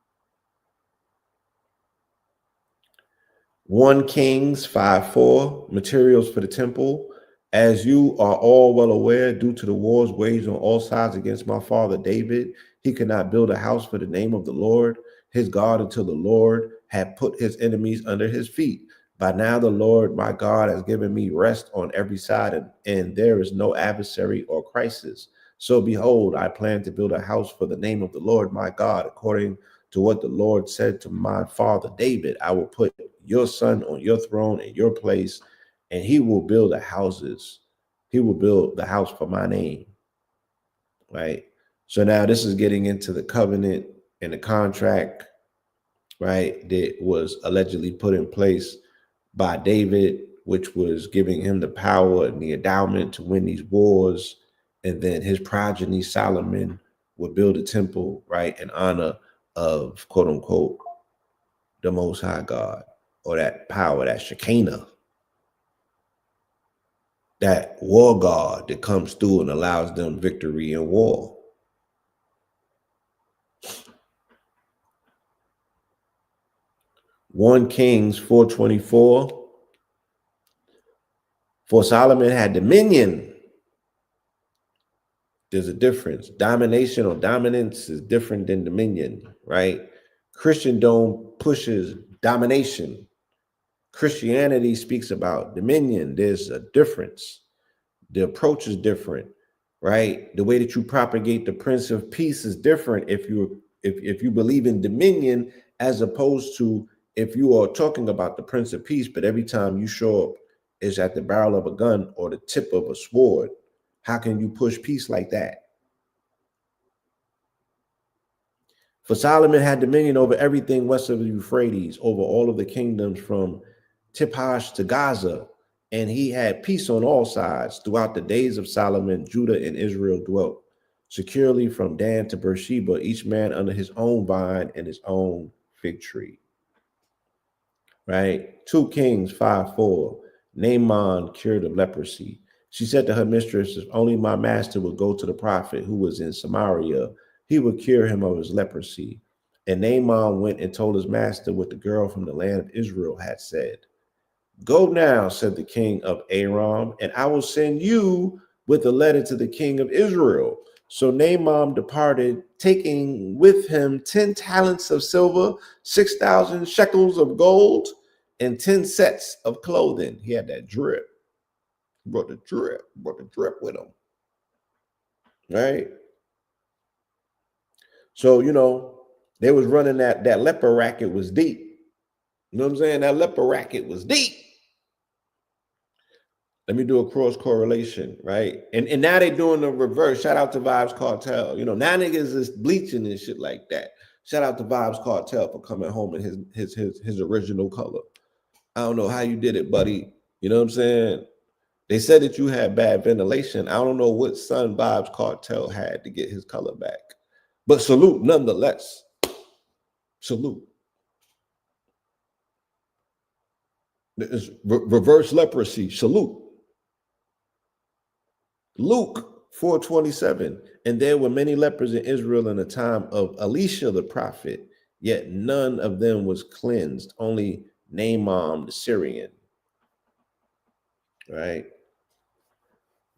1 Kings 5:4, materials for the temple. As you are all well aware, due to the wars waged on all sides against my father David, he could not build a house for the name of the Lord his God until the Lord had put his enemies under his feet. By now the Lord my God has given me rest on every side, and there is no adversary or crisis. So behold, I plan to build a house for the name of the Lord my God, according to what the Lord said to my father David. I will put your son on your throne in your place, and he will build the houses. He will build the house for my name. Right? So now this is getting into the covenant and the contract, right, that was allegedly put in place by David, which was giving him the power and the endowment to win these wars. And then his progeny, Solomon, would build a temple, right, in honor of, quote unquote, the Most High God, or that power, that Shekinah, that war God that comes through and allows them victory in war. One Kings 4:24. For Solomon had dominion. There's a difference. Domination or dominance is different than dominion, right? Christendom pushes domination. Christianity speaks about dominion. There's a difference. The approach is different, right? The way that you propagate the Prince of Peace is different if you believe in dominion, as opposed to if you are talking about the Prince of Peace, but every time you show up is at the barrel of a gun or the tip of a sword. How can you push peace like that? For Solomon had dominion over everything west of the Euphrates, over all of the kingdoms from Tiphash to Gaza, and he had peace on all sides. Throughout the days of Solomon, Judah and Israel dwelt securely from Dan to Beersheba, each man under his own vine and his own fig tree. Right? 2 Kings 5:4. Naaman cured of leprosy. She said to her mistress, if only my master would go to the prophet who was in Samaria, he would cure him of his leprosy. And Naaman went and told his master what the girl from the land of Israel had said. Go now, said the king of Aram, and I will send you with a letter to the king of Israel. So Naaman departed, taking with him 10 talents of silver, 6,000 shekels of gold, and 10 sets of clothing. He had that drip. He brought the drip with him. Right? So, they was running that leper racket was deep. You know what I'm saying? That leper racket was deep. Let me do a cross correlation, right? And now they're doing the reverse. Shout out to Vibes Cartel. Now niggas is bleaching and shit like that. Shout out to Vibes Cartel for coming home in his original color. I don't know how you did it, buddy. You know what I'm saying? They said that you had bad ventilation. I don't know what son Vibes Cartel had to get his color back. But salute nonetheless. Salute. It's reverse leprosy. Salute. Luke 4:27. And there were many lepers in Israel in the time of Elisha the prophet, yet none of them was cleansed, only Naaman the Syrian. Right?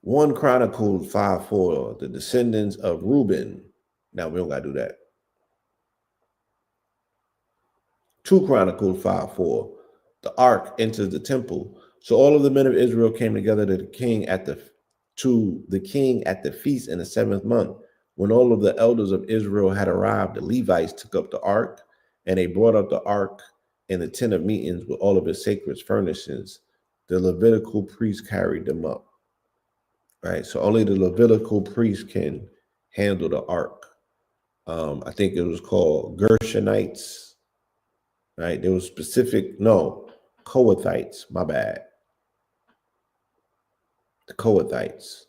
1 Chronicles 5:4. The descendants of Reuben. Now we don't gotta do that. 2 Chronicles 5:4. The ark enters the temple. So all of the men of Israel came together to the king at the feast in the 7th month. When all of the elders of Israel had arrived, the Levites took up the ark, and they brought up the ark in the tent of meetings with all of its sacred furnishings. The Levitical priests carried them up. Right. So only the Levitical priests can handle the ark. I think it was called Gershonites. Right. There was Kohathites. My bad. The Kohathites.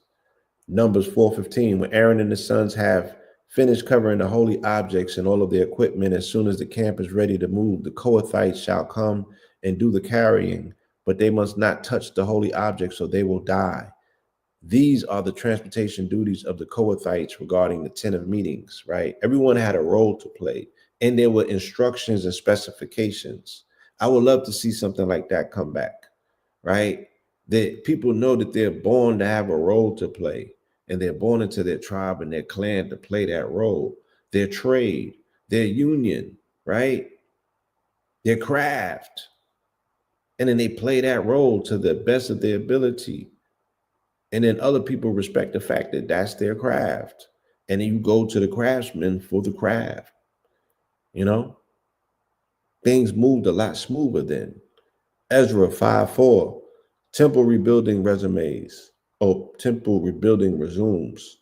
Numbers 4:15. When Aaron and his sons have finished covering the holy objects and all of the equipment, as soon as the camp is ready to move, the Kohathites shall come and do the carrying, but they must not touch the holy objects, or they will die. These are the transportation duties of the Kohathites regarding the tent of meetings, right? Everyone had a role to play, and there were instructions and specifications. I would love to see something like that come back, right? That people know that they're born to have a role to play, and they're born into their tribe and their clan to play that role, their trade, their union, right? Their craft. And then they play that role to the best of their ability. And then other people respect the fact that that's their craft. And then you go to the craftsman for the craft. You know, things moved a lot smoother then. Ezra 5:4, temple rebuilding resumes. Oh, temple rebuilding resumes.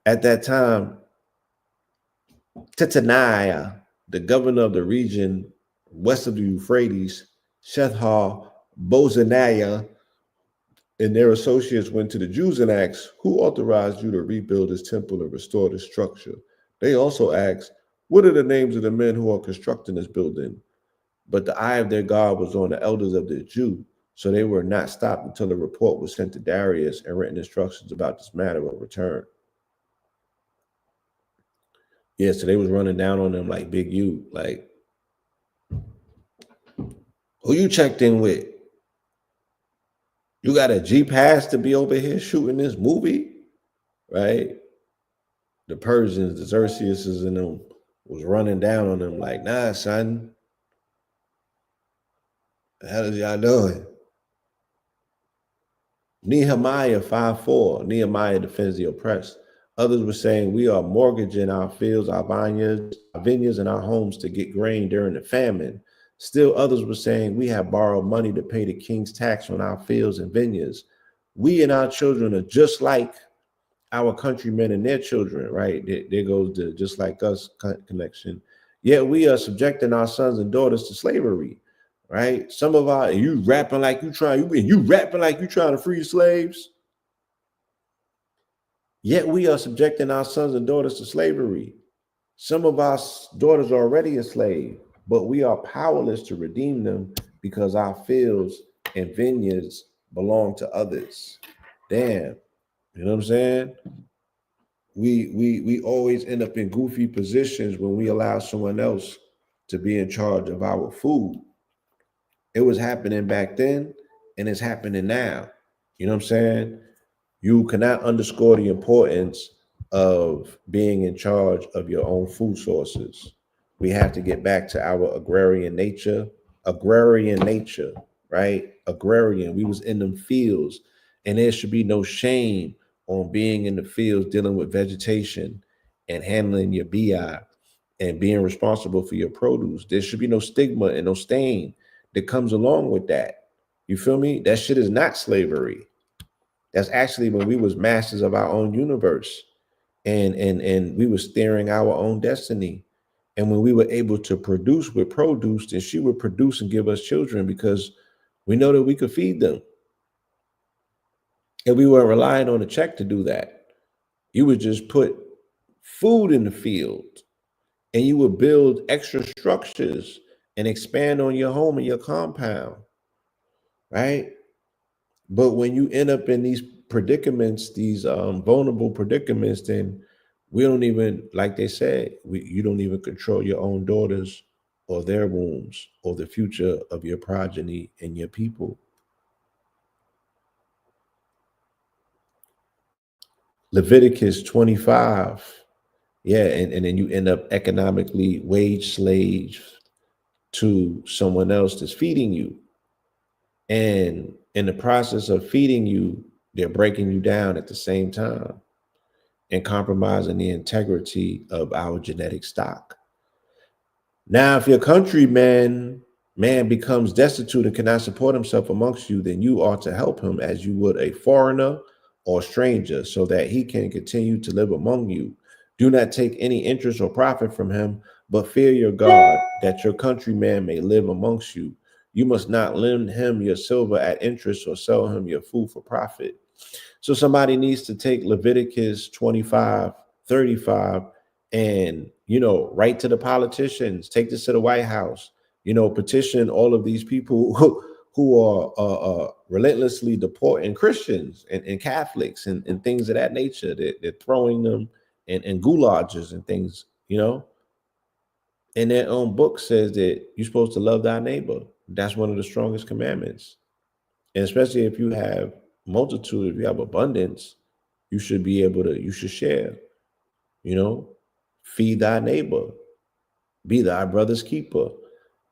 At that time, Titaniah, the governor of the region west of the Euphrates, Shethar Bozaniah, and their associates went to the Jews and asked, "Who authorized you to rebuild this temple and restore this structure?" They also asked, "What are the names of the men who are constructing this building?" But the eye of their God was on the elders of the Jew, so they were not stopped until the report was sent to Darius and written instructions about this matter were returned. Yeah, so they was running down on them like Big U, like, who you checked in with? You got a G pass to be over here shooting this movie, right? The Persians, the Xerxes and them was running down on them like, nah, son, the hell is y'all doing? Nehemiah 5:4. Nehemiah defends the oppressed. Others were saying, we are mortgaging our fields, our vineyards, and our homes to get grain during the famine. Still others were saying, we have borrowed money to pay the king's tax on our fields and vineyards. We and our children are just like our countrymen and their children, right? There goes the just like us connection. Yet we are subjecting our sons and daughters to slavery, right? Some of our you rapping like you trying to free slaves. Yet we are subjecting our sons and daughters to slavery. Some of our daughters are already enslaved, but we are powerless to redeem them because our fields and vineyards belong to others. Damn, you know what I'm saying? We always end up in goofy positions when we allow someone else to be in charge of our food. It was happening back then and it's happening now. You know what I'm saying? You cannot underscore the importance of being in charge of your own food sources. We have to get back to our agrarian nature, right? Agrarian. We was in them fields, and there should be no shame on being in the fields, dealing with vegetation and handling your BI and being responsible for your produce. There should be no stigma and no stain that comes along with that. You feel me? That shit is not slavery. That's actually when we was masters of our own universe, and we were steering our own destiny. And when we were able to produce with produce, then she would produce and give us children because we know that we could feed them. And we weren't relying on a check to do that. You would just put food in the field and you would build extra structures and expand on your home and your compound, right? But when you end up in these predicaments, these vulnerable predicaments, then we don't even, like they said, you don't even control your own daughters or their wombs or the future of your progeny and your people. Leviticus 25, Yeah, and then you end up economically wage slave to someone else that's feeding you. And in the process of feeding you, they're breaking you down at the same time and compromising the integrity of our genetic stock. Now, if your countryman man becomes destitute and cannot support himself amongst you, then you ought to help him as you would a foreigner or stranger, so that he can continue to live among you. Do not take any interest or profit from him, but fear your God, that your countryman may live amongst you. You must not lend him your silver at interest or sell him your food for profit. So somebody needs to take Leviticus 25:35 and, write to the politicians, take this to the White House, petition all of these people who are relentlessly deporting Christians and Catholics and things of that nature. They're throwing them in gulages and things, and their own book says that you're supposed to love thy neighbor. That's one of the strongest commandments. And especially if you have multitude, if you have abundance, you should share, you know, feed thy neighbor, be thy brother's keeper.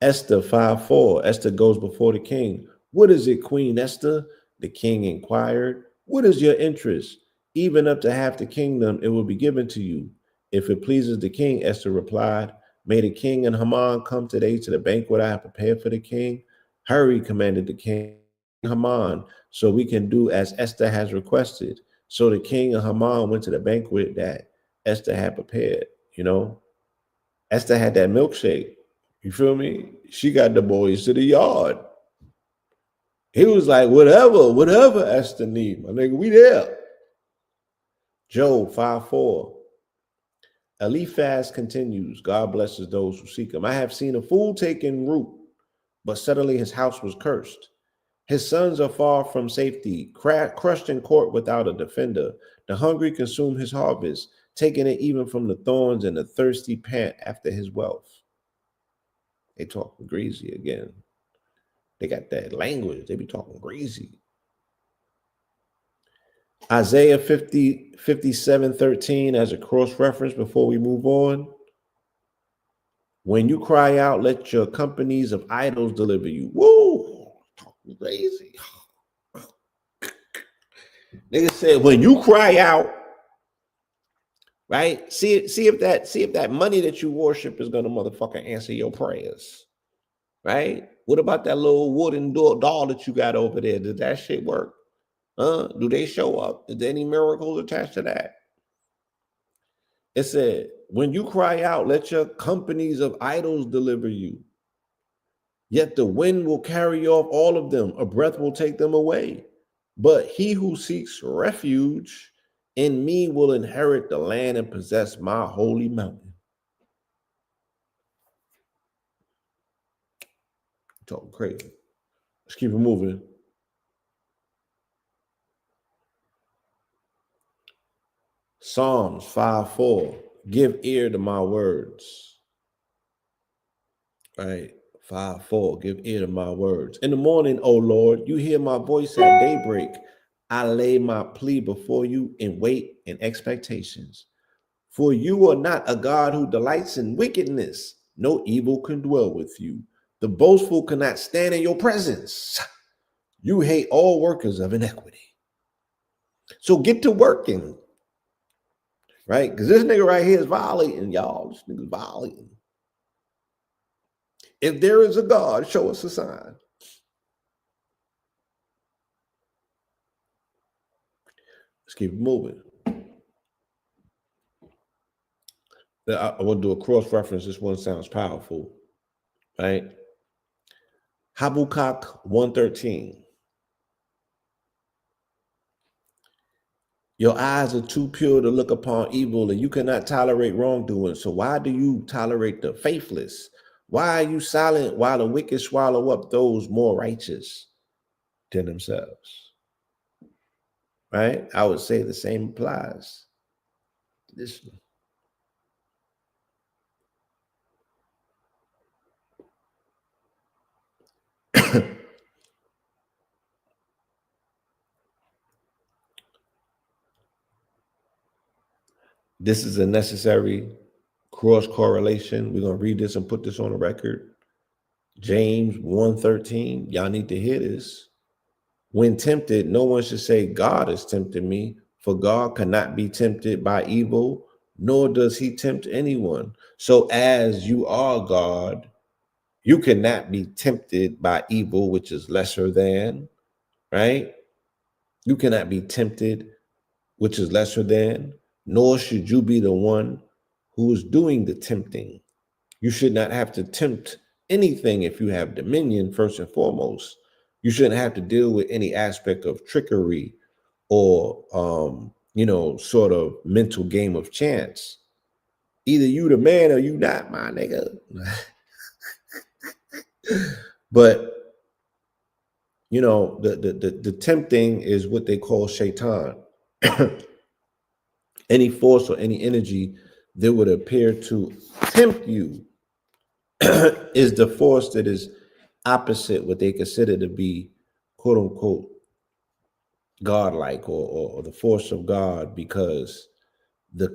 Esther 5:4. Esther goes before the king. What is it, Queen Esther? The king inquired. What is your interest? Even up to half the kingdom, it will be given to you. If it pleases the king, Esther replied, may the king and Haman come today to the banquet I have prepared for the king. Hurry, commanded the king, Haman, so we can do as Esther has requested. So the king and Haman went to the banquet that Esther had prepared. Esther had that milkshake. You feel me? She got the boys to the yard. He was like, whatever Esther need, my nigga, we there. Job 5:4. Eliphaz continues, God blesses those who seek him. I have seen a fool taking root, but suddenly his house was cursed. His sons are far from safety, crushed in court without a defender. The hungry consume his harvest, taking it even from the thorns, and the thirsty pant after his wealth. They talking greasy again. They got that language. They be talking greasy. Isaiah 57:13 as a cross reference before we move on. When you cry out, let your companies of idols deliver you. Woo! Talking crazy. Nigga said, when you cry out, right? See if that money that you worship is gonna motherfucker answer your prayers. Right? What about that little wooden doll that you got over there? Does that shit work? Do they show up? Is there any miracles attached to that? It said, when you cry out, let your companies of idols deliver you. Yet the wind will carry off all of them, a breath will take them away. But he who seeks refuge in me will inherit the land and possess my holy mountain. Talking crazy. Let's keep it moving. Psalms 5:4. Give ear to my words. All right. 5:4. Give ear to my words. In the morning, O Lord, you hear my voice at daybreak. I lay my plea before you in wait and expectations. For you are not a God who delights in wickedness. No evil can dwell with you. The boastful cannot stand in your presence. You hate all workers of iniquity. So get to working, right? Because this nigga right here is violating, y'all. This nigga's violating. If there is a God, show us a sign. Let's keep it moving. I want to do a cross reference. This one sounds powerful, right? Habakkuk 1:13. Your eyes are too pure to look upon evil, and you cannot tolerate wrongdoing. So why do you tolerate the faithless? Why are you silent while the wicked swallow up those more righteous than themselves? Right? I would say the same applies. Listen. This is a necessary cross correlation. We're going to read this and put this on the record. James 1:13. Y'all need to hear this. When tempted, no one should say, God is tempting me, for God cannot be tempted by evil, nor does he tempt anyone. So as you are God, you cannot be tempted by evil, which is lesser than, right? You cannot be tempted, which is lesser than, nor should you be the one who is doing the tempting. You should not have to tempt anything if you have dominion, first and foremost. You shouldn't have to deal with any aspect of trickery or, sort of mental game of chance. Either you the man or you not, my nigga. But the tempting is what they call shaitan. Any force or any energy that would appear to tempt you is the force that is opposite what they consider to be, quote unquote, godlike or the force of God, because the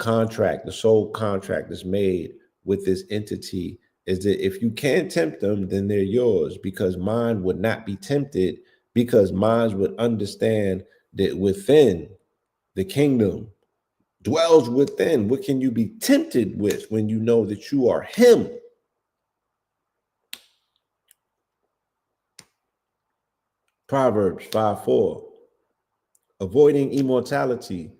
soul contract is made with this entity is that if you can't tempt them, then they're yours, because mine would not be tempted, because mine would understand that within the kingdom dwells within. What can you be tempted with when you know that you are him? Proverbs 5:4. Avoiding immortality.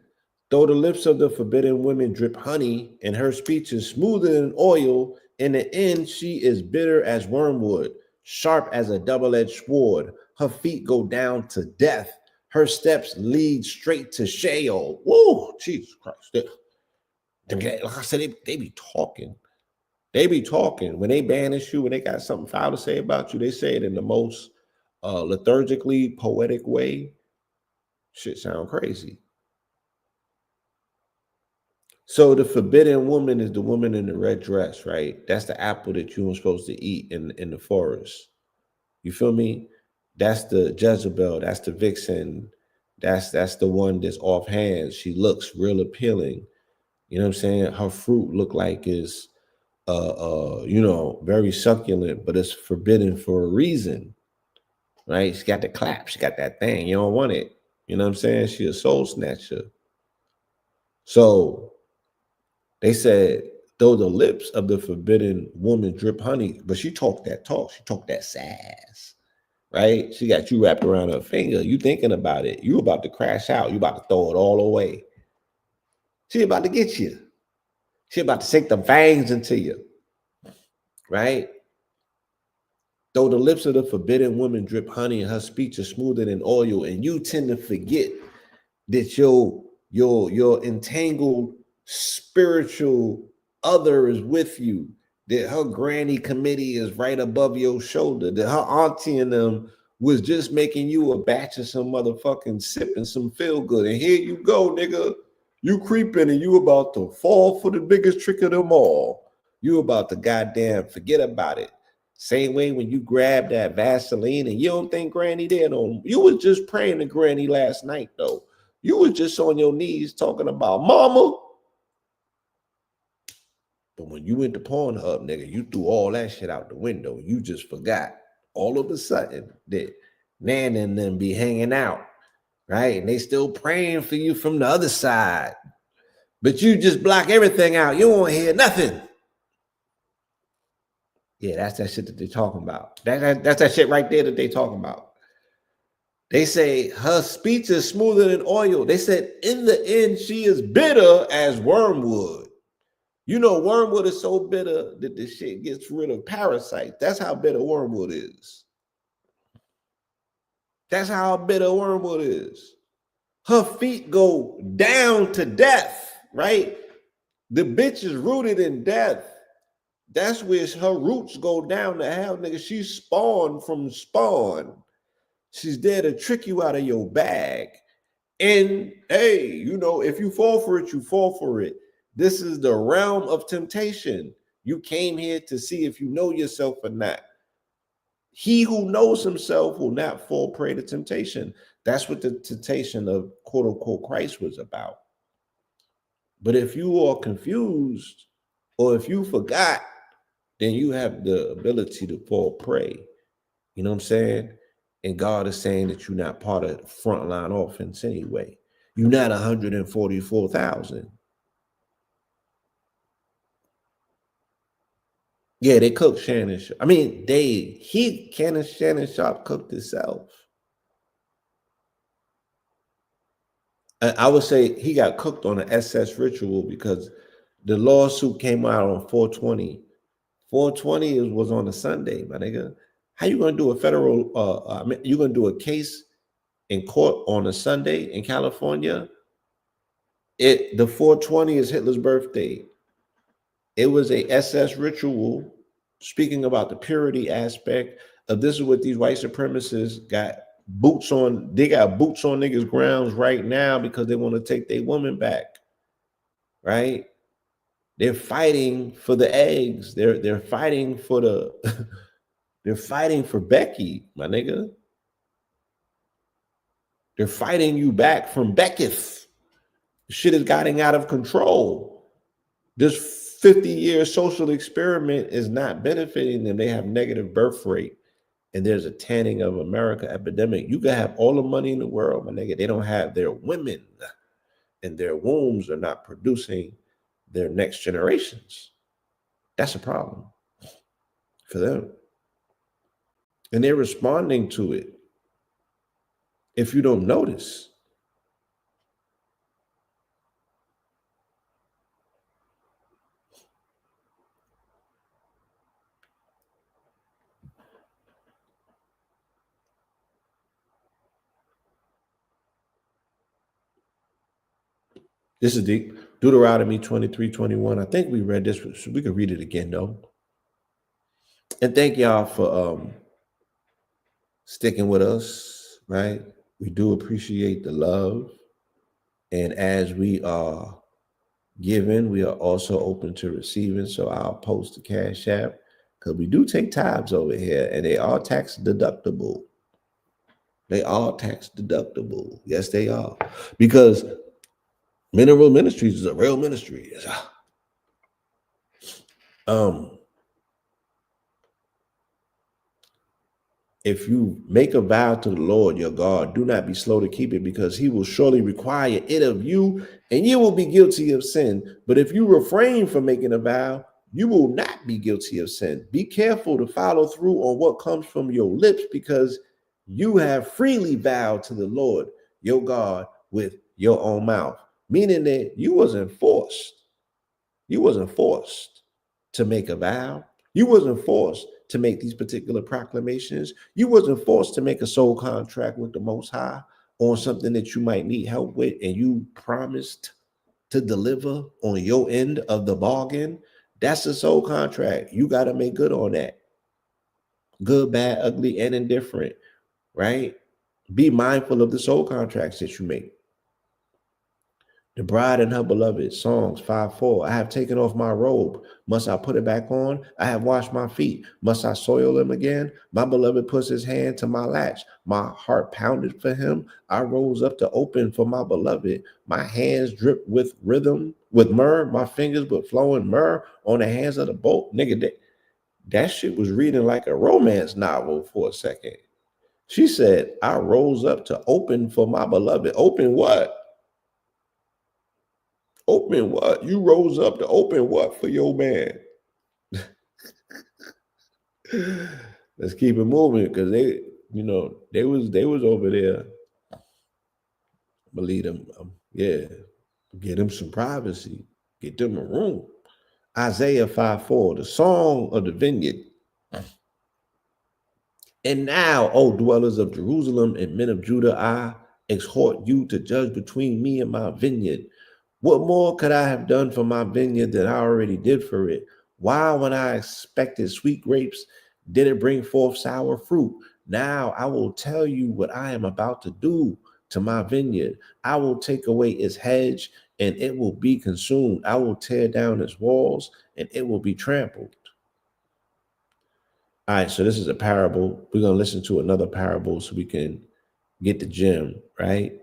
Though the lips of the forbidden woman drip honey, and her speech is smoother than oil, in the end she is bitter as wormwood, sharp as a double-edged sword. Her feet go down to death. Her steps lead straight to Sheol. Whoa, Jesus Christ. Like I said, they be talking. They be talking. When they banish you, when they got something foul to say about you, they say it in the most liturgically poetic way. Shit sound crazy. So the forbidden woman is the woman in the red dress, right? That's the apple that you were supposed to eat in the forest. You feel me? That's the Jezebel. That's the vixen. That's the one that's off hands. She looks real appealing. You know what I'm saying? Her fruit look like is very succulent, but it's forbidden for a reason, right? She got the clap. She got that thing. You don't want it. You know what I'm saying? She a soul snatcher. So they said, though the lips of the forbidden woman drip honey, but she talked that talk. She talked that sass, right? She got you wrapped around her finger. You thinking about it. You about to crash out. You about to throw it all away. She about to get you. She about to sink the fangs into you, right? Though the lips of the forbidden woman drip honey and her speech is smoother than oil, and you tend to forget that your entangled spiritual other is with you, that her granny committee is right above your shoulder, that her auntie and them was just making you a batch of some motherfucking sipping some feel good, and here you go, nigga. You creeping and you about to fall for the biggest trick of them all. You about to goddamn forget about it. Same way when you grab that Vaseline and you don't think granny there no. You was just praying to granny last night though. You was just on your knees talking about mama. But when you went to Pornhub, nigga, you threw all that shit out the window. You just forgot all of a sudden that Nan and them be hanging out, right? And they still praying for you from the other side. But you just block everything out. You won't hear nothing. Yeah, that's that shit that they're talking about. That's that shit right there that they talking about. They say her speech is smoother than oil. They said in the end, she is bitter as wormwood. You know, wormwood is so bitter that the shit gets rid of parasites. That's how bitter wormwood is. That's how bitter wormwood is. Her feet go down to death, right? The bitch is rooted in death. That's where her roots go down to hell, nigga. She's spawned from spawn. She's there to trick you out of your bag. And hey, if you fall for it, you fall for it. This is the realm of temptation. You came here to see if you know yourself or not. He who knows himself will not fall prey to temptation. That's what the temptation of quote unquote Christ was about. But if you are confused or if you forgot, then you have the ability to fall prey. You know what I'm saying? And God is saying that you're not part of frontline offense anyway. You're not 144,000. Yeah, they cooked Shannon. I mean, Shannon Sharp cooked himself. I would say he got cooked on an SS ritual because the lawsuit came out on 420. 420 was on a Sunday, my nigga. How you gonna do a federal? You gonna do a case in court on a Sunday in California? The 420 is Hitler's birthday. It was a SS ritual. Speaking about the purity aspect of this is what these white supremacists got boots on. They got boots on niggas' grounds right now because they want to take their woman back. Right? They're fighting for the eggs. They're fighting for the they're fighting for Becky, my nigga. They're fighting you back from Becketh. Shit is getting out of control. This 50-year social experiment is not benefiting them. They have negative birth rate. And there's a tanning of America epidemic. You can have all the money in the world, my nigga. They don't have their women, and their wombs are not producing their next generations. That's a problem for them. And they're responding to it. If you don't notice, this is deep. Deuteronomy 23:21. I think we read this, so we can read it again though. And thank y'all for sticking with us, right? We do appreciate the love. And as we are giving, we are also open to receiving. So I'll post the Cash App because we do take tithes over here and they are tax deductible. They are tax deductible. Yes, they are. Because Mineral Ministries is a real ministry. If you make a vow to the Lord your God, do not be slow to keep it, because he will surely require it of you, and you will be guilty of sin. But if you refrain from making a vow, you will not be guilty of sin. Be careful to follow through on what comes from your lips, because you have freely vowed to the Lord your God with your own mouth. Meaning that you wasn't forced. You wasn't forced to make a vow. You wasn't forced to make these particular proclamations. You wasn't forced to make a soul contract with the Most High on something that you might need help with, and you promised to deliver on your end of the bargain. That's a soul contract. You got to make good on that. Good, bad, ugly, and indifferent, right? Be mindful of the soul contracts that you make. The bride and her beloved, Songs 5:4. I have taken off my robe. Must I put it back on? I have washed my feet. Must I soil them again? My beloved puts his hand to my latch. My heart pounded for him. I rose up to open for my beloved. My hands drip with rhythm, with myrrh. My fingers with flowing myrrh on the hands of the boat. Nigga, that shit was reading like a romance novel for a second. She said, I rose up to open for my beloved. Open what? Open what? You rose up to open what for your man? Let's keep it moving, because they was over there. Believe them, get them some privacy, get them a room. Isaiah 5:4, the song of the vineyard. And now, O dwellers of Jerusalem and men of Judah, I exhort you to judge between me and my vineyard. What more could I have done for my vineyard than I already did for it? Why, when I expected sweet grapes, did it bring forth sour fruit? Now I will tell you what I am about to do to my vineyard. I will take away its hedge, and it will be consumed. I will tear down its walls, and it will be trampled. All right, so this is a parable. We're going to listen to another parable so we can get the gem, right?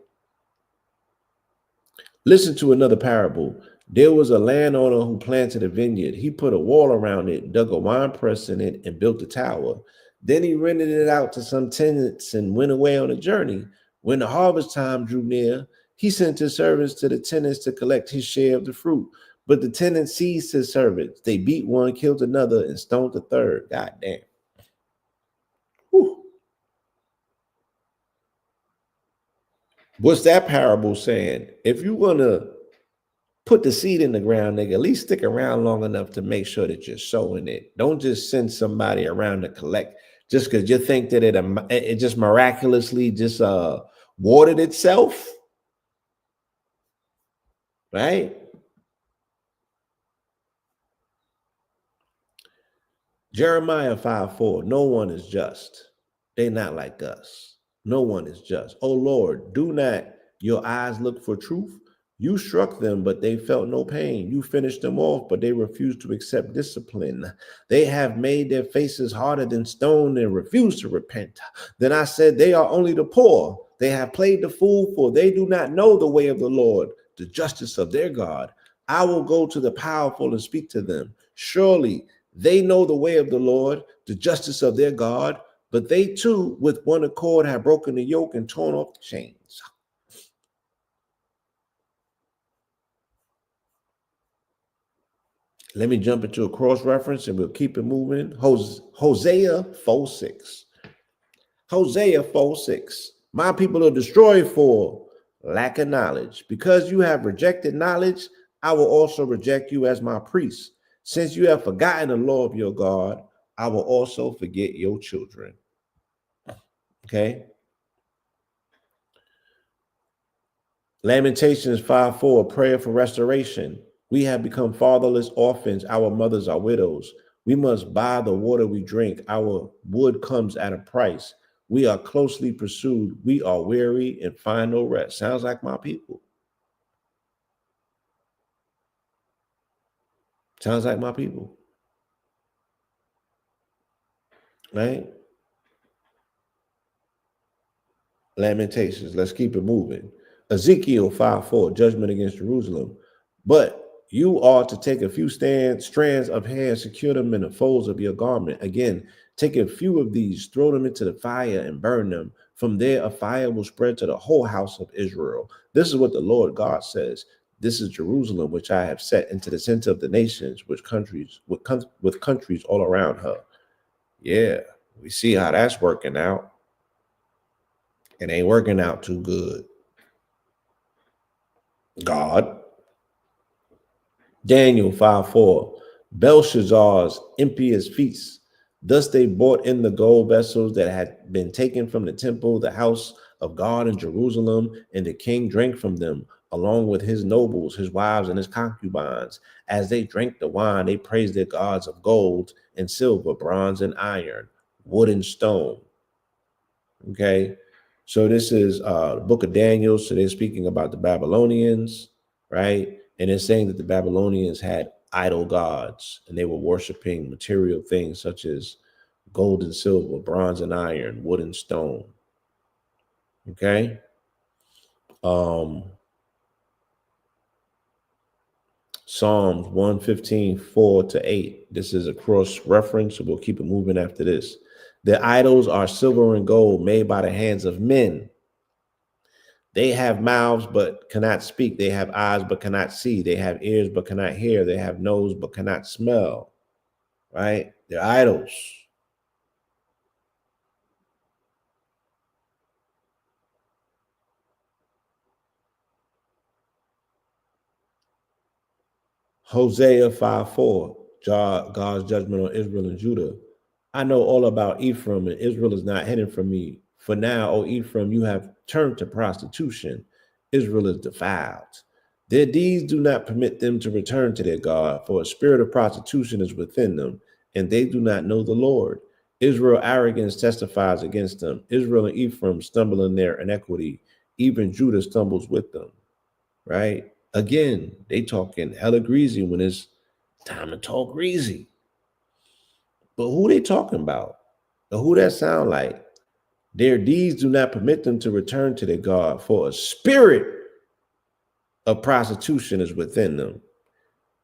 Listen to another parable. There was a landowner who planted a vineyard. He put a wall around it, dug a wine press in it, and built a tower. Then he rented it out to some tenants and went away on a journey. When the harvest time drew near, he sent his servants to the tenants to collect his share of the fruit. But the tenants seized his servants. They beat one, killed another, and stoned the third. God damn. Whew. What's that parable saying? If you want to put the seed in the ground, nigga, at least stick around long enough to make sure that you're sowing it. Don't just send somebody around to collect just because you think that it just miraculously just watered itself, right? Jeremiah 5:4, no one is just. They're not like us. No one is just. Oh Lord, do not your eyes look for truth? You struck them, but they felt no pain. You finished them off, but they refused to accept discipline. They have made their faces harder than stone and refuse to repent. Then I said, they are only the poor. They have played the fool, for they do not know the way of the Lord, the justice of their God. I will go to the powerful and speak to them. Surely they know the way of the Lord, the justice of their God, but they too, with one accord, have broken the yoke and torn off the chains. Let me jump into a cross reference and we'll keep it moving. Hosea 4:6. Hosea 4:6. My people are destroyed for lack of knowledge. Because you have rejected knowledge, I will also reject you as my priest. Since you have forgotten the law of your God, I will also forget your children. Okay. Lamentations 5:4, prayer for restoration. We have become fatherless orphans. Our mothers are widows. We must buy the water we drink. Our wood comes at a price. We are closely pursued. We are weary and find no rest. Sounds like my people. Sounds like my people. Right? Lamentations. Let's keep it moving. Ezekiel 5:4, judgment against Jerusalem. But you are to take a few strands of hair and secure them in the folds of your garment. Again, take a few of these, throw them into the fire and burn them. From there, a fire will spread to the whole house of Israel. This is what the Lord God says. This is Jerusalem, which I have set into the center of the nations, with countries all around her. Yeah, we see how that's working out. It ain't working out too good. God. Daniel 5:4, Belshazzar's impious feasts. Thus they brought in the gold vessels that had been taken from the temple, the house of God in Jerusalem, and the king drank from them, along with his nobles, his wives, and his concubines. As they drank the wine, they praised their gods of gold and silver, bronze and iron, wood and stone. Okay, so this is the book of Daniel. So they're speaking about the Babylonians, right? And it's saying that the Babylonians had idol gods and they were worshiping material things such as gold and silver, bronze and iron, wood and stone. Okay. Psalms 115, 4-8. This is a cross reference, so we'll keep it moving after this. Their idols are silver and gold made by the hands of men. They have mouths but cannot speak. They have eyes but cannot see. They have ears but cannot hear. They have nose but cannot smell. Right? They're idols. Hosea 5:4, God's judgment on Israel and Judah. I know all about Ephraim, and Israel is not hidden from me. For now, O Ephraim, you have turned to prostitution. Israel is defiled. Their deeds do not permit them to return to their God, for a spirit of prostitution is within them, and they do not know the Lord. Israel arrogance testifies against them. Israel and Ephraim stumble in their iniquity. Even Judah stumbles with them. Right? Again, they talking hella greasy when it's time to talk greasy. But who they talking about? Or who that sound like? Their deeds do not permit them to return to their God, for a spirit of prostitution is within them.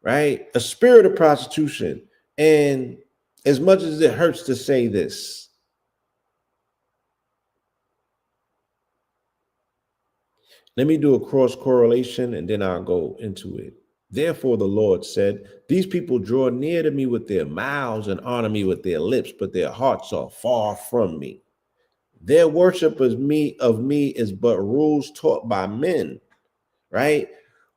right? A spirit of prostitution. And as much as it hurts to say this, let me do a cross correlation and then I'll go into it. Therefore, the Lord said, these people draw near to me with their mouths and honor me with their lips, but their hearts are far from me. Their worship of me is but rules taught by men, right?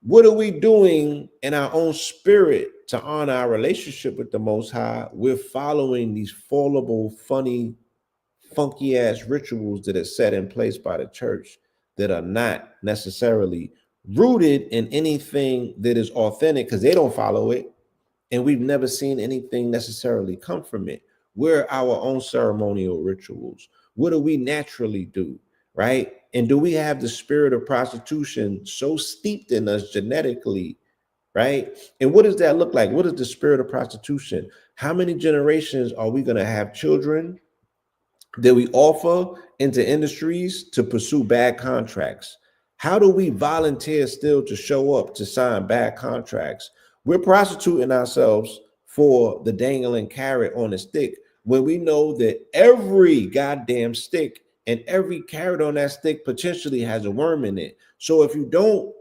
What are we doing in our own spirit to honor our relationship with the Most High? We're following these fallible, funny, funky ass rituals that are set in place by the church that are not necessarily rooted in anything that is authentic because they don't follow it. And we've never seen anything necessarily come from it. We're our own ceremonial rituals. What do we naturally do? Right? And do we have the spirit of prostitution so steeped in us genetically? Right? And what does that look like? What is the spirit of prostitution? How many generations are we going to have children that we offer into industries to pursue bad contracts? How do we volunteer still to show up to sign bad contracts? We're prostituting ourselves for the dangling carrot on a stick when we know that every goddamn stick and every carrot on that stick potentially has a worm in it. So if you don't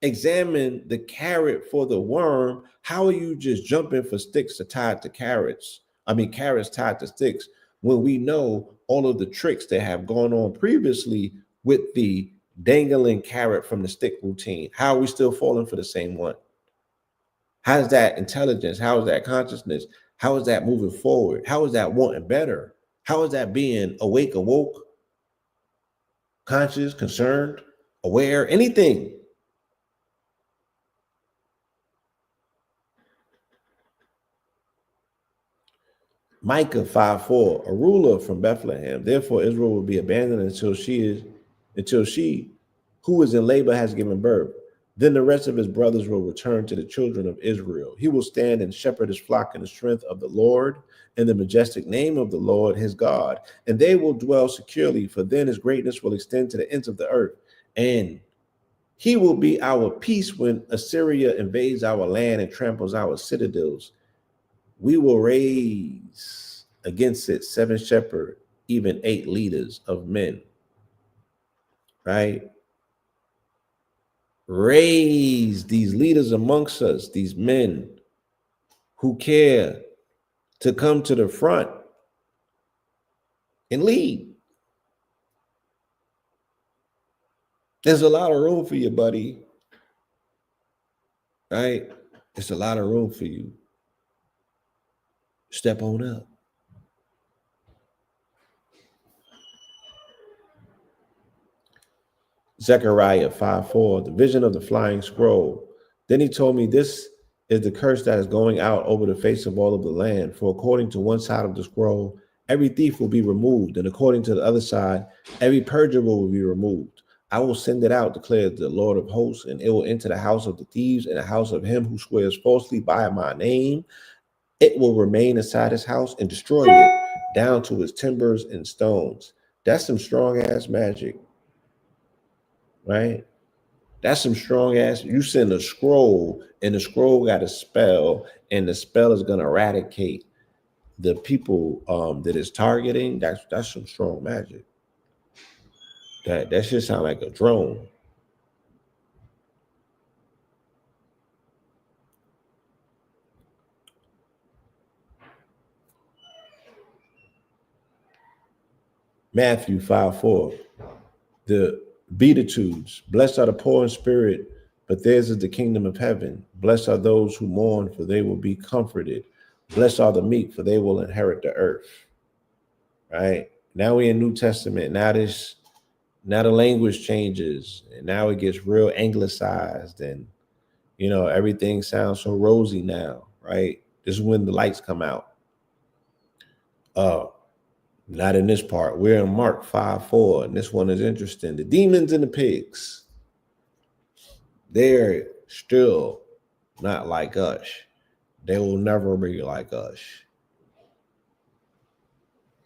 examine the carrot for the worm, how are you just jumping for sticks tied to carrots? I mean, carrots tied to sticks, when we know all of the tricks that have gone on previously with the dangling carrot from the stick routine. How are we still falling for the same one? How is that intelligence? How is that consciousness? How is that moving forward? How is that wanting better? How is that being awake, awoke, conscious, concerned, aware, anything? Micah 5:4, a ruler from Bethlehem. Therefore, Israel will be abandoned until she who is in labor has given birth. Then the rest of his brothers will return to the children of Israel. He will stand and shepherd his flock in the strength of the Lord, in the majestic name of the Lord his God. And they will dwell securely, for then his greatness will extend to the ends of the earth. And he will be our peace when Assyria invades our land and tramples our citadels. We will raise against it 7 shepherds, even 8 leaders of men. Right? Raise these leaders amongst us, these men who care to come to the front and lead. There's a lot of room for you, buddy. Right? There's a lot of room for you. Step on up. Zechariah 5:4, the vision of the flying scroll. Then he told me, this is the curse that is going out over the face of all of the land. For according to one side of the scroll, every thief will be removed. And according to the other side, every perjurer will be removed. I will send it out, declares the Lord of hosts, and it will enter the house of the thieves and the house of him who swears falsely by my name. It will remain inside his house and destroy it down to its timbers and stones. That's some strong ass magic. Right? That's some strong ass. You send a scroll, and the scroll got a spell, and the spell is going to eradicate the people that it's targeting. That's some strong magic. That should sound like a drone. Matthew 5:4. The Beatitudes. Blessed are the poor in spirit, but theirs is the kingdom of heaven. Blessed are those who mourn, for they will be comforted. Blessed are the meek, for they will inherit the earth. Right? Now we're in New Testament. Now the language changes, and now it gets real anglicized, and everything sounds so rosy now, right? This is when the lights come out. Not in this part. We're in Mark 5:4, and this one is interesting. The demons and the pigs, they're still not like us. They will never be like us.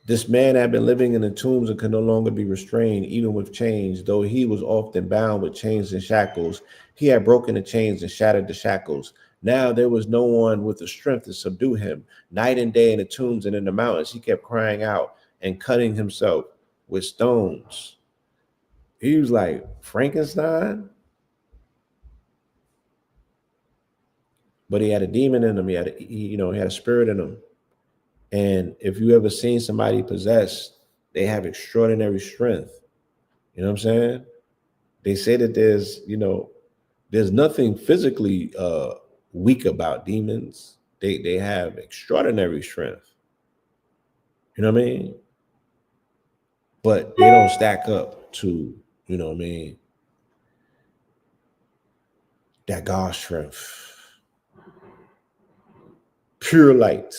This man had been living in the tombs and could no longer be restrained, even with chains. Though he was often bound with chains and shackles, he had broken the chains and shattered the shackles. Now there was no one with the strength to subdue him. Night and day in the tombs and in the mountains, he kept crying out and cutting himself with stones. He was like Frankenstein, but he had a demon in him. He had a spirit in him. And if you ever seen somebody possessed, they have extraordinary strength. You know what I'm saying? They say that there's nothing physically weak about demons. They have extraordinary strength. You know what I mean? But they don't stack up to, you know what I mean, that God strength. Pure light.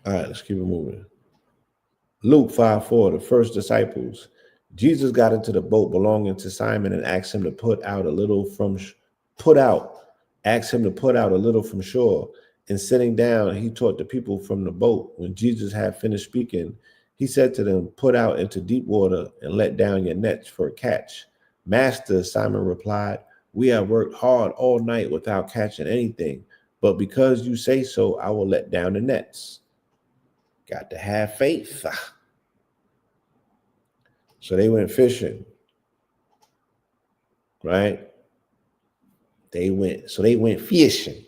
All right, let's keep it moving. Luke 5:4, the first disciples. Jesus got into the boat belonging to Simon and asked him to put out a little from shore. And sitting down, he taught the people from the boat. When Jesus had finished speaking, he said to them, "Put out into deep water and let down your nets for a catch." "Master," Simon replied, "we have worked hard all night without catching anything, but because you say so, I will let down the nets." Got to have faith. So they went fishing, right? They went fishing.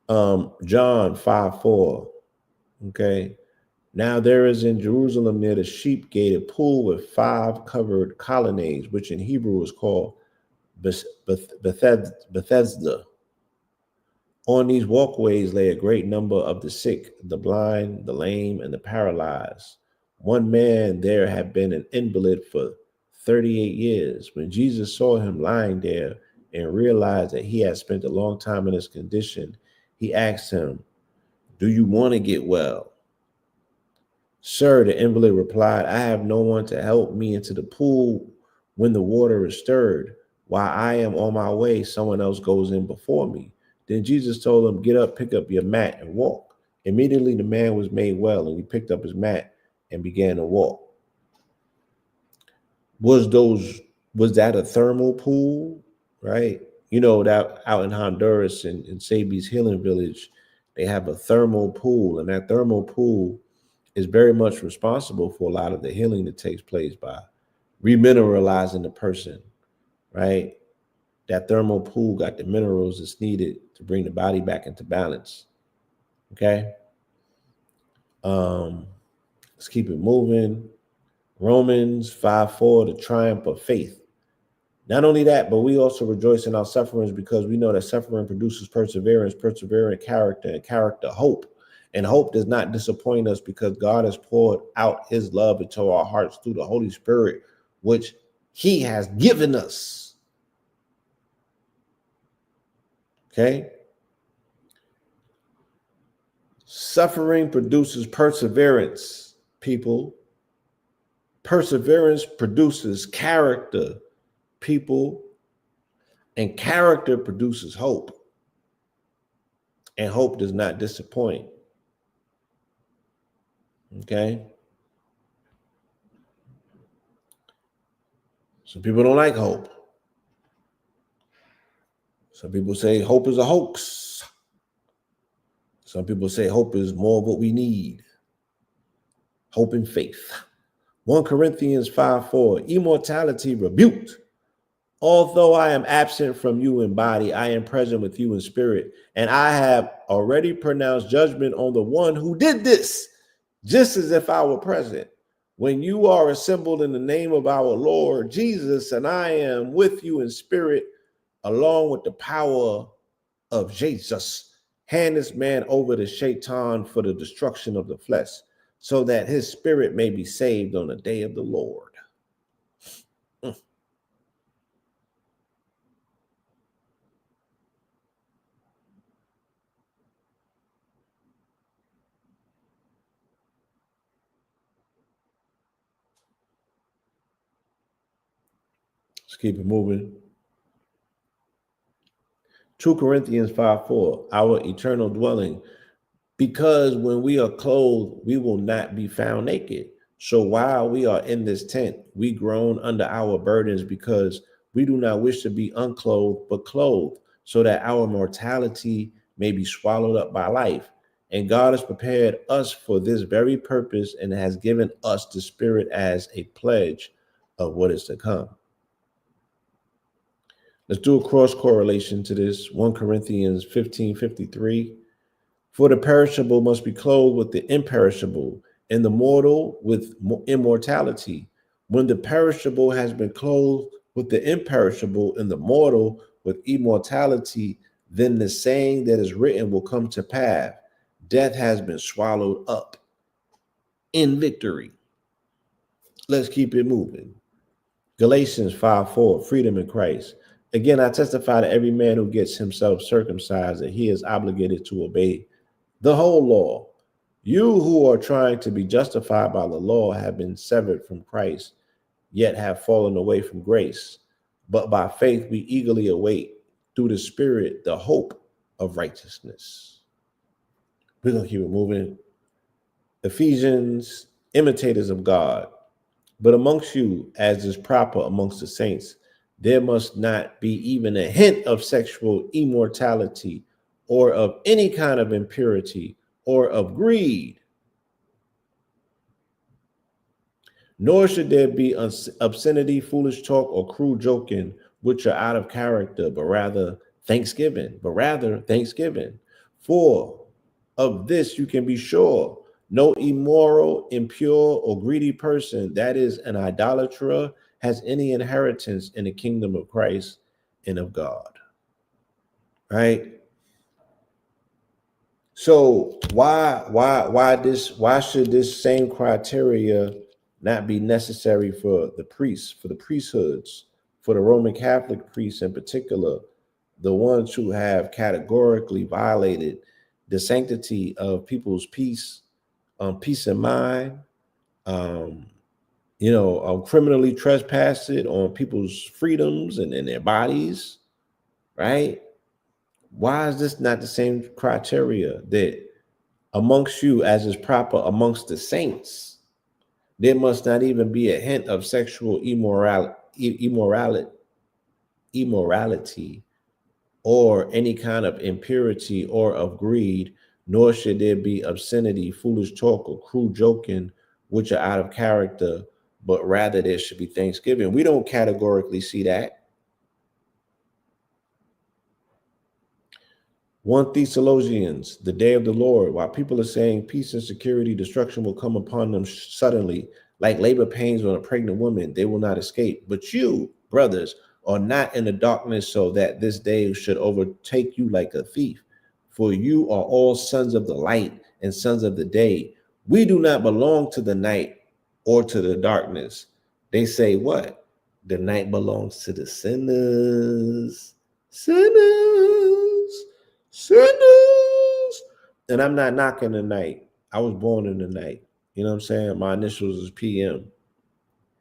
John 5:4. Okay. Now there is in Jerusalem near the sheep gate a pool with 5 covered colonnades, which in Hebrew is called Bethesda. On these walkways lay a great number of the sick, the blind, the lame, and the paralyzed. One man there had been an invalid for 38 years. When Jesus saw him lying there and realized that he had spent a long time in his condition, he asked him, "Do you want to get well?" "Sir," the invalid replied, "I have no one to help me into the pool when the water is stirred. While I am on my way, someone else goes in before me." Then Jesus told him, "Get up, pick up your mat, and walk." Immediately the man was made well, and he picked up his mat and began to walk. Was that a thermal pool, right? You know, that out in Honduras in Sabi's Healing Village, they have a thermal pool, and that thermal pool is very much responsible for a lot of the healing that takes place by remineralizing the person, right? That thermal pool got the minerals that's needed to bring the body back into balance. Okay. Let's keep it moving. Romans 5:4, the triumph of faith. Not only that, but we also rejoice in our sufferings because we know that suffering produces perseverance, perseverance, character, and character, hope. And hope does not disappoint us because God has poured out his love into our hearts through the Holy Spirit, which he has given us. Okay? Suffering produces perseverance, people. Perseverance produces character, people. And character produces hope. And hope does not disappoint. Okay? Some people don't like hope. Some people say hope is a hoax. Some people say hope is more of what we need. Hope and faith. 1 Corinthians 5:4, immortality rebuked. Although I am absent from you in body, I am present with you in spirit, and I have already pronounced judgment on the one who did this, just as if I were present. When you are assembled in the name of our Lord Jesus, and I am with you in spirit, along with the power of Jesus, hand this man over to Shaitan for the destruction of the flesh, so that his spirit may be saved on the day of the Lord. Let's keep it moving. 2 Corinthians 5:4, our eternal dwelling. Because when we are clothed, we will not be found naked. So while we are in this tent, we groan under our burdens because we do not wish to be unclothed, but clothed, so that our mortality may be swallowed up by life. And God has prepared us for this very purpose and has given us the Spirit as a pledge of what is to come. Let's do a cross correlation to this. 1 Corinthians 15:53. For the perishable must be clothed with the imperishable, and the mortal with immortality. When the perishable has been clothed with the imperishable, and the mortal with immortality, then the saying that is written will come to pass: death has been swallowed up in victory. Let's keep it moving. Galatians 5:4, freedom in Christ. Again, I testify to every man who gets himself circumcised that he is obligated to obey the whole law. You who are trying to be justified by the law have been severed from Christ, yet have fallen away from grace. But by faith we eagerly await through the Spirit the hope of righteousness. We're going to keep it moving. Ephesians, imitators of God. But amongst you, as is proper amongst the saints, there must not be even a hint of sexual immorality, or of any kind of impurity, or of greed. Nor should there be obscenity, foolish talk, or cruel joking, which are out of character, but rather thanksgiving. For of this you can be sure: no immoral, impure, or greedy person, that is, an idolater, has any inheritance in the kingdom of Christ and of God. Right? So why should this same criteria not be necessary for the priests, for the priesthoods, for the Roman Catholic priests in particular, the ones who have categorically violated the sanctity of people's peace of mind, criminally trespassed it on people's freedoms and their bodies, right? Why is this not the same criteria that amongst you, as is proper amongst the saints, there must not even be a hint of sexual immorality, or any kind of impurity, or of greed, nor should there be obscenity, foolish talk, or cruel joking, which are out of character, but rather there should be thanksgiving. We don't categorically see that. 1 Thessalonians, the day of the Lord, while people are saying peace and security, destruction will come upon them suddenly, like labor pains on a pregnant woman, they will not escape. But you, brothers, are not in the darkness, so that this day should overtake you like a thief. For you are all sons of the light and sons of the day. We do not belong to the night or to the darkness. They say what? The night belongs to the sinners. And I'm not knocking the night. I was born in the night. You know what I'm saying? My initials is PM.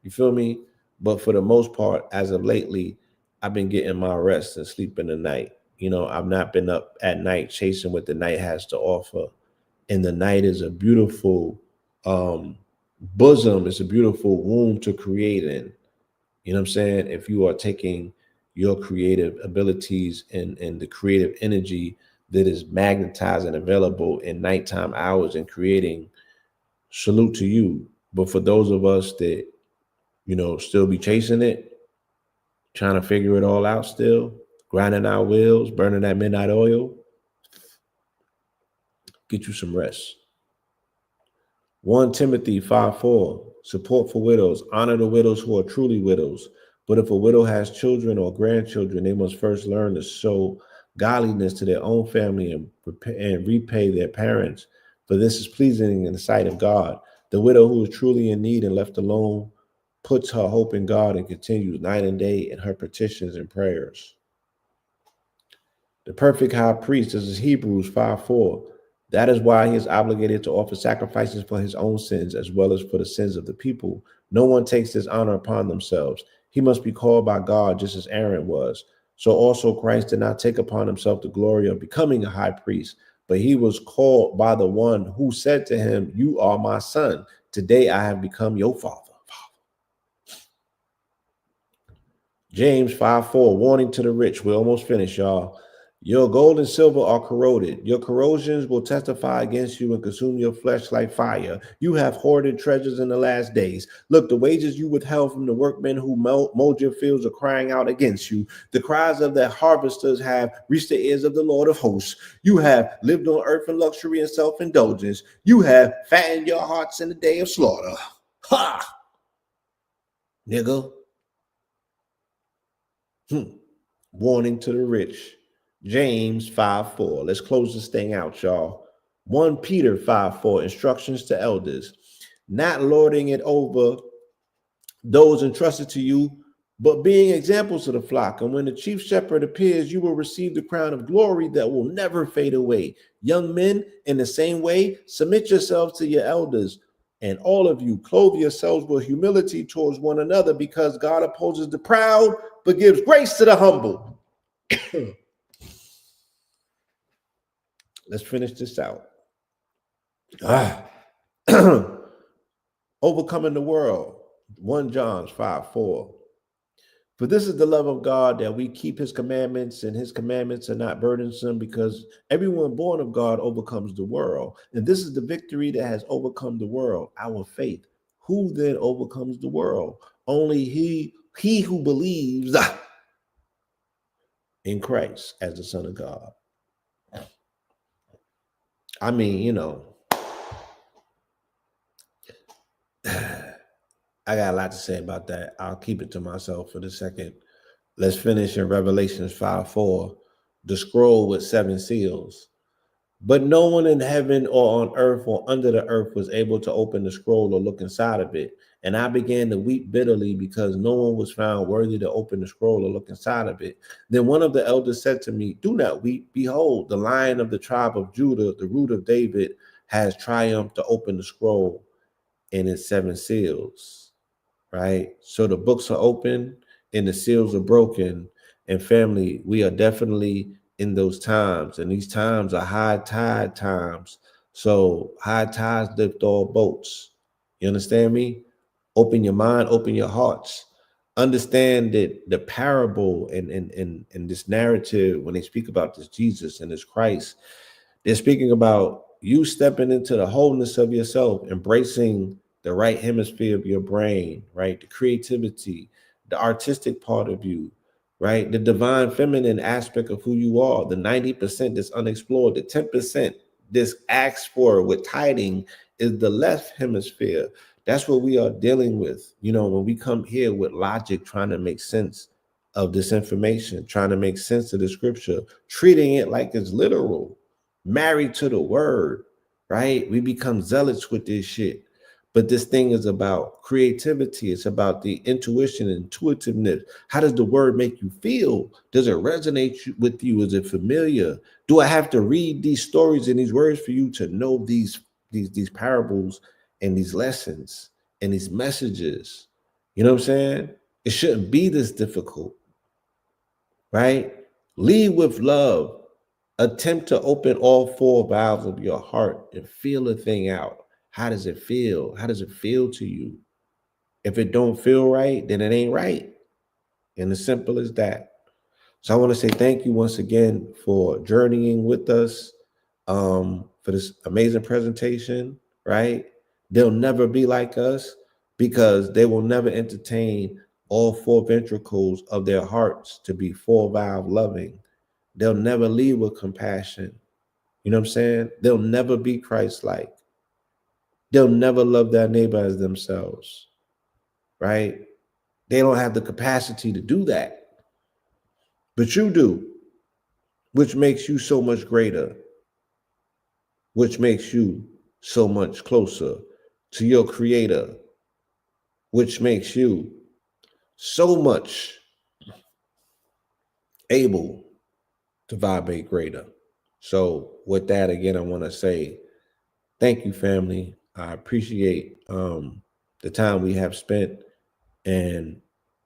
You feel me? But for the most part, as of lately, I've been getting my rest and sleep in the night. I've not been up at night chasing what the night has to offer. And the night is a beautiful bosom. It's a beautiful womb to create in. You know what I'm saying? If you are taking your creative abilities and the creative energy that is magnetized and available in nighttime hours and creating, salute to you. But for those of us that, still be chasing it, trying to figure it all out still, grinding our wheels, burning that midnight oil, get you some rest. 1 Timothy 5:4, support for widows, honor the widows who are truly widows. But if a widow has children or grandchildren, they must first learn to show godliness to their own family and repay their parents, for this is pleasing in the sight of God. The widow who is truly in need and left alone puts her hope in God and continues night and day in her petitions and prayers. The perfect high priest, this is Hebrews 5:4. That is why he is obligated to offer sacrifices for his own sins as well as for the sins of the people. No one takes this honor upon themselves. He must be called by God just as Aaron was. So also Christ did not take upon himself the glory of becoming a high priest, but he was called by the one who said to him, "You are my son. Today I have become your father. James 5:4, warning to the rich. We're almost finished, y'all. Your gold and silver are corroded. Your corrosions will testify against you and consume your flesh like fire. You have hoarded treasures in the last days. Look, the wages you withheld from the workmen who mowed your fields are crying out against you. The cries of the harvesters have reached the ears of the Lord of hosts. You have lived on earth in luxury and self-indulgence. You have fattened your hearts in the day of slaughter. Ha! Nigga. Warning to the rich. James 5:4. Let's close this thing out, y'all. 1 Peter 5:4. Instructions to elders. Not lording it over those entrusted to you, but being examples to the flock. And when the chief shepherd appears, you will receive the crown of glory that will never fade away. Young men, in the same way, submit yourselves to your elders. And all of you, clothe yourselves with humility towards one another, because God opposes the proud, but gives grace to the humble. Let's finish this out. Overcoming the world. 1 John 5:4. For this is the love of God, that we keep his commandments, and his commandments are not burdensome, because everyone born of God overcomes the world. And this is the victory that has overcome the world, our faith. Who then overcomes the world? Only he who believes in Christ as the Son of God. I mean, you know, I got a lot to say about that. I'll keep it to myself for the second. Let's finish in Revelations 5:4, the scroll with 7 seals. But no one in heaven or on earth or under the earth was able to open the scroll or look inside of it. And I began to weep bitterly, because no one was found worthy to open the scroll or look inside of it. Then one of the elders said to me, do not weep. Behold, the Lion of the tribe of Judah, the root of David, has triumphed to open the scroll and its 7 seals. Right? So the books are open and the seals are broken. And family, we are definitely in those times, and these times are high tide times. So high tides lift all boats. You understand me? Open your mind, open your hearts. Understand that the parable and this narrative, when they speak about this Jesus and this Christ, they're speaking about you stepping into the wholeness of yourself, embracing the right hemisphere of your brain, right? The creativity, the artistic part of you, right? The divine feminine aspect of who you are, the 90% that's unexplored, the 10% that's asked for with tithing is the left hemisphere. That's what we are dealing with. You know, when we come here with logic, trying to make sense of this information, trying to make sense of the scripture, treating it like it's literal, married to the word, right? We become zealots with this shit. But this thing is about creativity. It's about the intuition and intuitiveness. How does the word make you feel? Does it resonate with you? Is it familiar? Do I have to read these stories and these words for you to know these parables and these lessons and these messages? You know what I'm saying? It shouldn't be this difficult, right? Lead with love. Attempt to open all 4 valves of your heart and feel the thing out. How does it feel? How does it feel to you? If it don't feel right, then it ain't right. And as simple as that. So I want to say thank you once again for journeying with us, for this amazing presentation, right? They'll never be like us, because they will never entertain all 4 ventricles of their hearts to be 4-valve loving. They'll never lead with compassion. You know what I'm saying? They'll never be Christ-like. They'll never love their neighbor as themselves, right? They don't have the capacity to do that. But you do, which makes you so much greater, which makes you so much closer to your creator, which makes you so much able to vibrate greater. So with that, again, I want to say thank you, family. I appreciate the time we have spent, and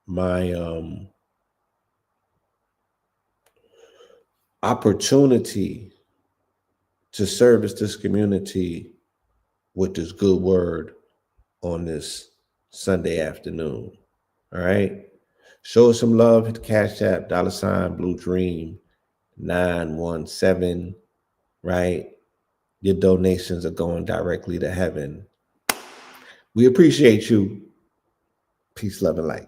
my opportunity to service this community with this good word on this Sunday afternoon. All right. Show us some love. Hit the Cash App, $Blue Dream 917. Right. Your donations are going directly to heaven. We appreciate you. Peace, love, and light.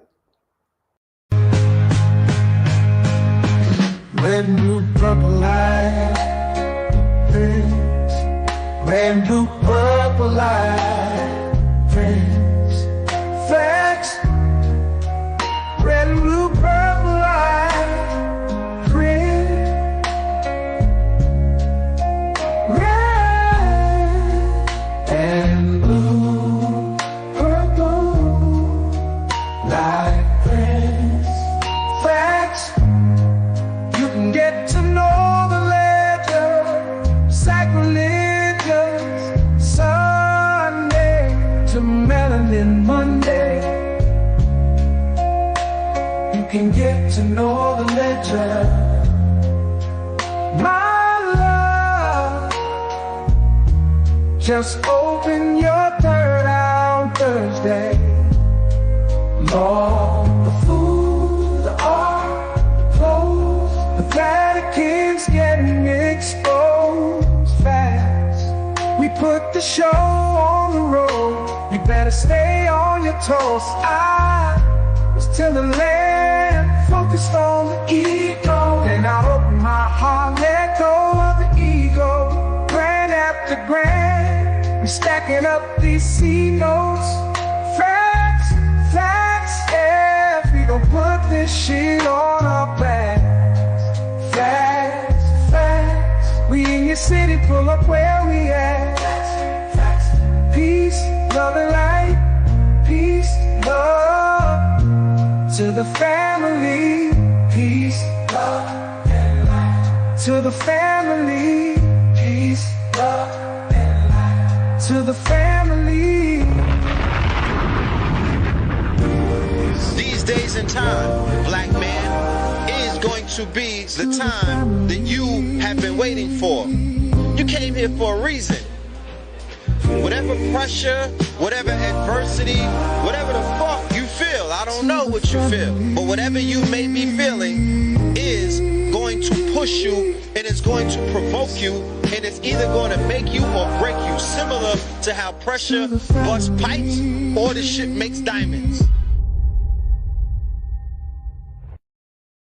Red, blue, purple light, friends. Red, blue, purple light, friends. Facts. Red, blue, purple light, friends. Red and blue, purple light, friends. Facts. You can get to know the ledger, sacrilegious Sunday to melanin Monday. You can get to know the ledger, my love. Just open your third eye on Thursday. Lord, the food, the art, the clothes, the Vatican's getting exposed fast. We put the show on the road. You better stay on your toes. I was till the land focused on the ego. Then I opened my heart, let go of the ego. Grand after grand, we're stacking up these C notes. Facts, facts, yeah. If we don't put this shit on our backs. Facts, facts. We in your city, pull up where we at. Facts, facts. Peace, love and light. Peace, love to the family. Peace, love and light to the family. Peace, love and light to the family. These days and time, black man, is going to be the time that you have been waiting for. You came here for a reason. Whatever pressure, whatever adversity, whatever the fuck you feel, I don't know what you feel, but whatever you may be feeling is going to push you, and it's going to provoke you, and it's either going to make you or break you, similar to how pressure busts pipes or the shit makes diamonds.